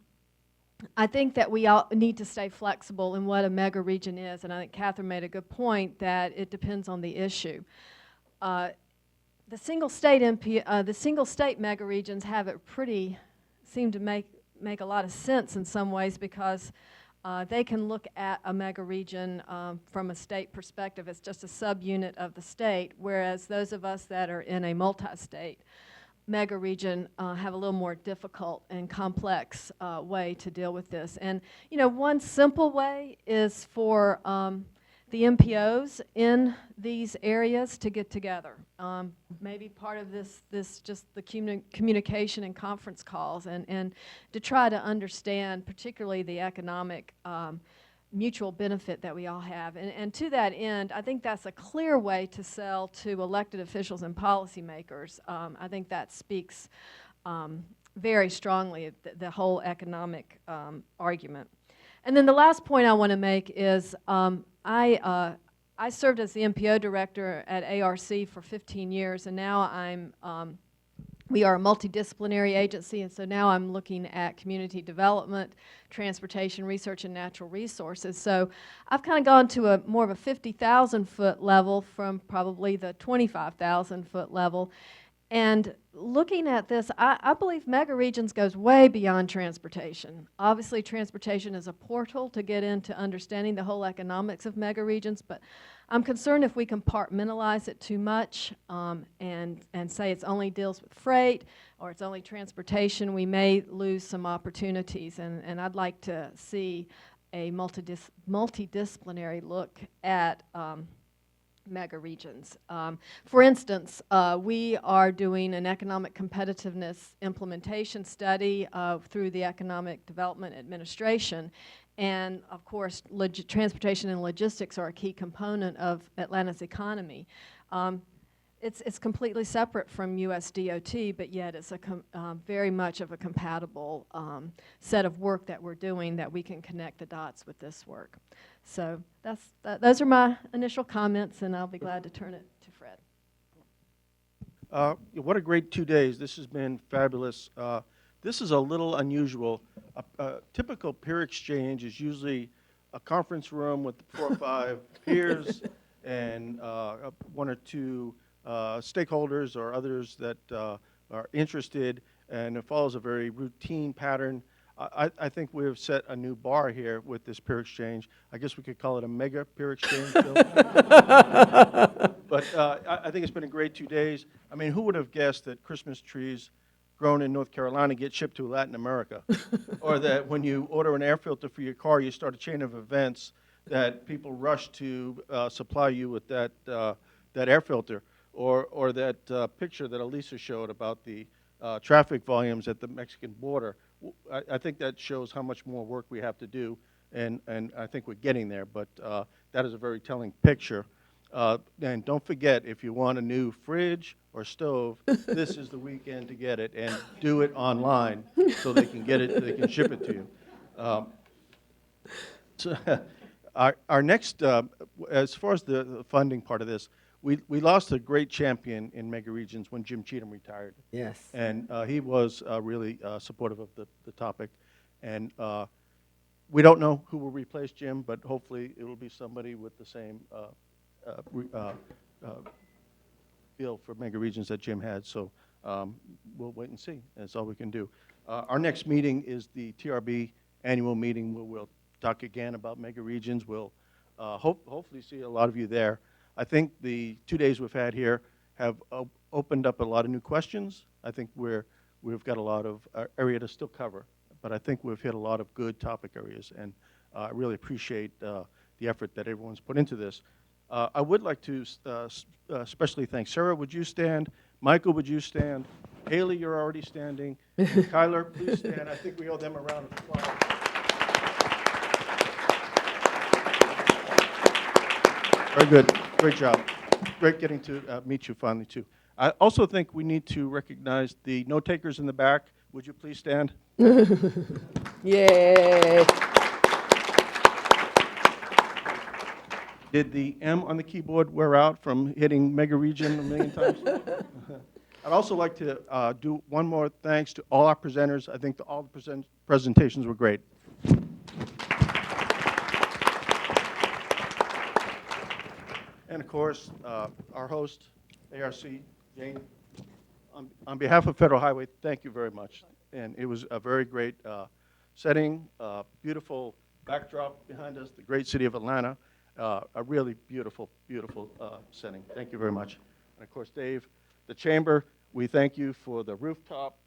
Speaker 7: I think that we all need to stay flexible in what a megaregion is, and I think Catherine made a good point that it depends on the issue. The single state megaregions have it seem to make a lot of sense in some ways, because they can look at a megaregion from a state perspective as just a subunit of the state, whereas those of us that are in a multi-state megaregion have a little more difficult and complex way to deal with this. And you know, one simple way is for the MPOs in these areas to get together. Maybe part of this just the communication and conference calls, and to try to understand particularly the economic mutual benefit that we all have. And to that end, I think that's a clear way to sell to elected officials and policymakers. I think that speaks very strongly the whole economic argument. And then the last point I want to make is I served as the MPO director at ARC for 15 years, and now we are a multidisciplinary agency, and so now I'm looking at community development, transportation, research, and natural resources. So I've kind of gone to more of a 50,000-foot level from probably the 25,000-foot level. And looking at this, I believe megaregions goes way beyond transportation. Obviously, transportation is a portal to get into understanding the whole economics of megaregions, but I'm concerned if we compartmentalize it too much and say it's only deals with freight or it's only transportation, we may lose some opportunities. And I'd like to see a multidisciplinary look at megaregions. For instance, we are doing an economic competitiveness implementation study through the Economic Development Administration, and of course transportation and logistics are a key component of Atlanta's economy. It's completely separate from US DOT, but yet it's very much of a compatible set of work that we're doing that we can connect the dots with this work. So those are my initial comments, and I'll be glad to turn it to Fred.
Speaker 8: What a great 2 days. This has been fabulous. This is a little unusual. A typical peer exchange is usually a conference room with 4 or 5 peers and 1 or 2 stakeholders or others that are interested, and it follows a very routine pattern. I think we have set a new bar here with this peer exchange. I guess we could call it a mega peer exchange, Bill. But I think it's been a great 2 days. I mean, who would have guessed that Christmas trees grown in North Carolina get shipped to Latin America? Or that when you order an air filter for your car, you start a chain of events that people rush to supply you with that air filter. Or that picture that Elisa showed about the traffic volumes at the Mexican border. I think that shows how much more work we have to do, and I think we're getting there, but that is a very telling picture. And don't forget, if you want a new fridge or stove, this is the weekend to get it, and do it online so they can get it, they can ship it to you. So our next, as far as the funding part of this, we lost a great champion in Megaregions when Jim Cheatham retired.
Speaker 6: Yes.
Speaker 8: And he was really supportive of the topic. And we don't know who will replace Jim, but hopefully it will be somebody with the same feel for Megaregions that Jim had. So we'll wait and see. That's all we can do. Our next meeting is the TRB annual meeting where we'll talk again about Megaregions. We'll hopefully see a lot of you there. I think the 2 days we've had here have opened up a lot of new questions. I think we've got a lot of area to still cover, but I think we've hit a lot of good topic areas, and I really appreciate the effort that everyone's put into this. I would like to especially thank Sarah. Would you stand? Michael, would you stand? Haley, you're already standing. And Kyler, please stand. I think we owe them a round of applause. Very good. Great job. Great getting to meet you finally, too. I also think we need to recognize the note takers in the back. Would you please stand?
Speaker 6: Yay.
Speaker 8: Did the M on the keyboard wear out from hitting Megaregion a million times? I'd also like to do one more thanks to all our presenters. I think all the presentations were great. And of course, our host, ARC, Jane, on behalf of Federal Highway, thank you very much. And it was a very great setting, beautiful backdrop behind us, the great city of Atlanta, a really beautiful, beautiful setting. Thank you very much. And of course, Dave, the chamber, we thank you for the rooftop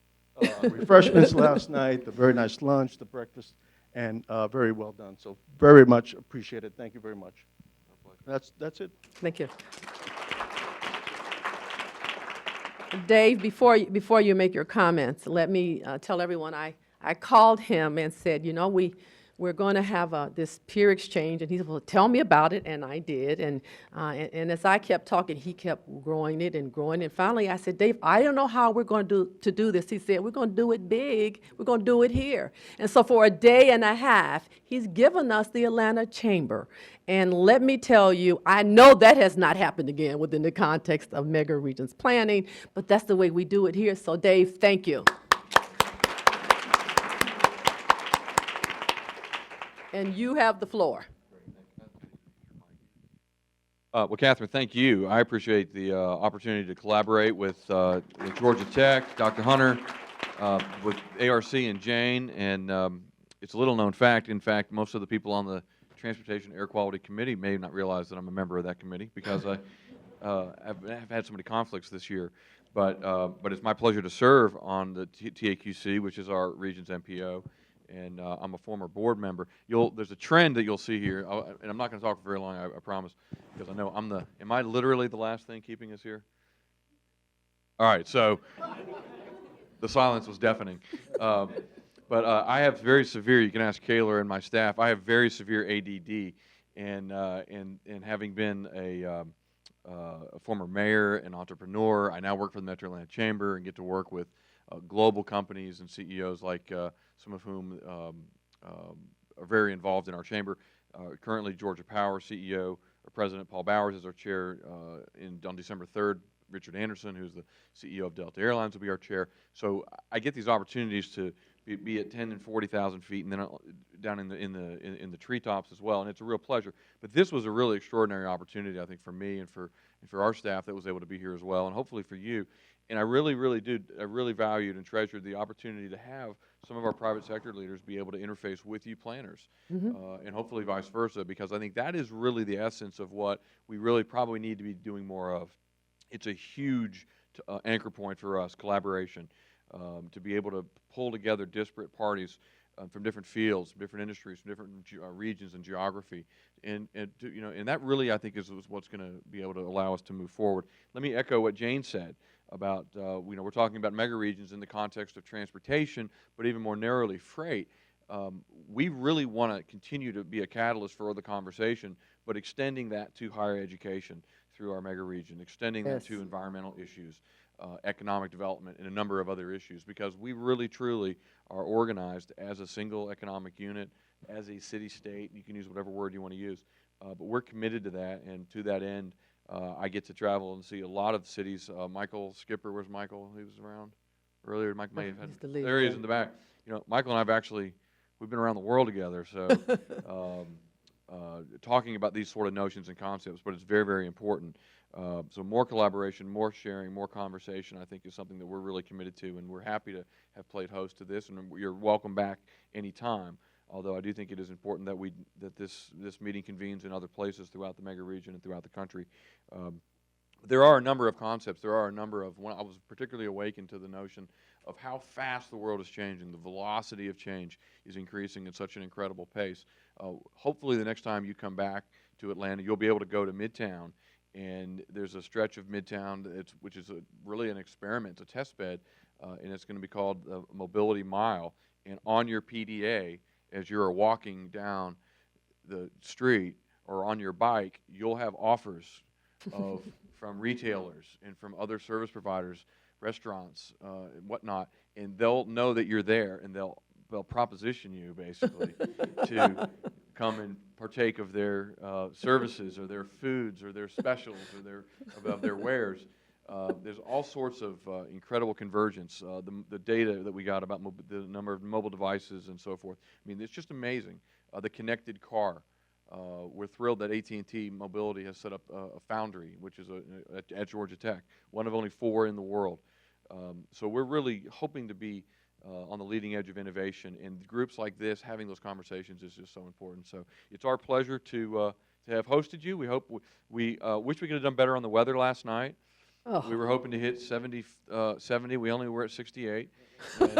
Speaker 8: refreshments last night, the very nice lunch, the breakfast, and very well done. So very much appreciated. Thank you very much. That's it.
Speaker 6: Thank you. Dave, before you make your comments, let me tell everyone I called him and said, you know, we're going to have this peer exchange, and he said, well, tell me about it, and I did. And as I kept talking, he kept growing it. And finally, I said, Dave, I don't know how we're going to do this. He said, we're going to do it big. We're going to do it here. And so for a day and a half, he's given us the Atlanta Chamber. And let me tell you, I know that has not happened again within the context of Megaregions planning, but that's the way we do it here. So Dave, thank you. And you have the floor.
Speaker 9: Well, Catherine, thank you. I appreciate the opportunity to collaborate with Georgia Tech, Dr. Hunter, with ARC and Jane, and it's a little-known fact. In fact, most of the people on the Transportation Air Quality Committee may not realize that I'm a member of that committee because I have had so many conflicts this year. But it's my pleasure to serve on the TAQC, which is our region's MPO. And I'm a former board member. There's a trend that you'll see here, and I'm not going to talk for very long, I promise, because I know am I literally the last thing keeping us here? All right, so the silence was deafening. But I have very severe, you can ask Kaylor and my staff, I have very severe ADD, and having been a former mayor and entrepreneur, I now work for the Metro Atlanta Chamber and get to work with global companies and CEOs like some of whom are very involved in our chamber. Currently, Georgia Power CEO or President Paul Bowers is our chair on December 3rd. Richard Anderson, who's the CEO of Delta Airlines, will be our chair. So I get these opportunities to be at 10 and 40,000 feet, and then down in the treetops as well, and it's a real pleasure. But this was a really extraordinary opportunity, I think, for me and for our staff that was able to be here as well, and hopefully for you. And I really valued and treasured the opportunity to have some of our private sector leaders be able to interface with you planners, and hopefully vice versa, because I think that is really the essence of what we really probably need to be doing more of. It's a huge anchor point for us, collaboration, to be able to pull together disparate parties from different fields, from different industries, from different regions and geography, and that really, I think, is what's going to be able to allow us to move forward. Let me echo what Jane said about we're talking about megaregions in the context of transportation, but even more narrowly, freight. We really want to continue to be a catalyst for the conversation, but extending that to higher education through our megaregion, extending that to environmental issues, economic development, and a number of other issues, because we really, truly are organized as a single economic unit, as a city-state. You can use whatever word you want to use, but we're committed to that, and to that end, I get to travel and see a lot of cities. Michael Skipper, where's Michael? He was around earlier. Mike may have had, there he is in the back. Michael and I have actually, we've been around the world together, so talking about these sort of notions and concepts, but it's very, very important. So more collaboration, more sharing, more conversation, I think, is something that we're really committed to, and we're happy to have played host to this, and you're welcome back anytime. Although I do think it is important that this meeting convenes in other places throughout the megaregion and throughout the country. There are a number of concepts. There are a number of, I was particularly awakened to the notion of how fast the world is changing. The velocity of change is increasing at such an incredible pace. Hopefully the next time you come back to Atlanta, you'll be able to go to Midtown, and there's a stretch of Midtown which is really an experiment, a test bed, and it's going to be called the Mobility Mile. And on your PDA, as you're walking down the street or on your bike, you'll have offers from retailers and from other service providers, restaurants, and whatnot, and they'll know that you're there, and they'll proposition you, basically, to come and partake of their services or their foods or their specials or their wares. There's all sorts of incredible convergence. The data that we got about the number of mobile devices and so forth, I mean, it's just amazing. The connected car. We're thrilled that AT&T Mobility has set up a foundry, which is at Georgia Tech, one of only 4 in the world. So we're really hoping to be on the leading edge of innovation, and groups like this, having those conversations, is just so important. So it's our pleasure to have hosted you. We hope we wish we could have done better on the weather last night.
Speaker 6: Oh.
Speaker 9: We were hoping to hit 70. We only were at 68. And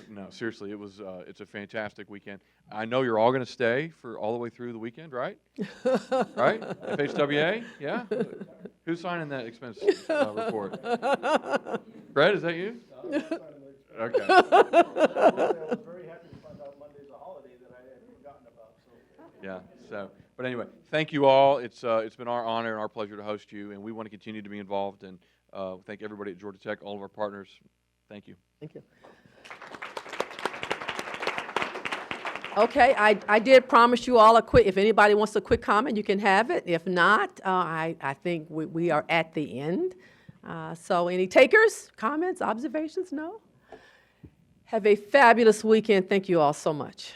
Speaker 9: no, seriously, it's a fantastic weekend. I know you're all going to stay for all the way through the weekend, right? Right? FHWA? Yeah? Who's signing that expense report? Fred, is that you? Okay.
Speaker 8: I was very happy to find out Monday's a holiday that I had forgotten about.
Speaker 9: Yeah. So, but anyway, thank you all. It's been our honor and our pleasure to host you, and we want to continue to be involved. And thank everybody at Georgia Tech, all of our partners. Thank you.
Speaker 6: Thank you. Okay, I did promise you all if anybody wants a quick comment, you can have it. If not, I think we are at the end. So any takers, comments, observations? No? Have a fabulous weekend. Thank you all so much.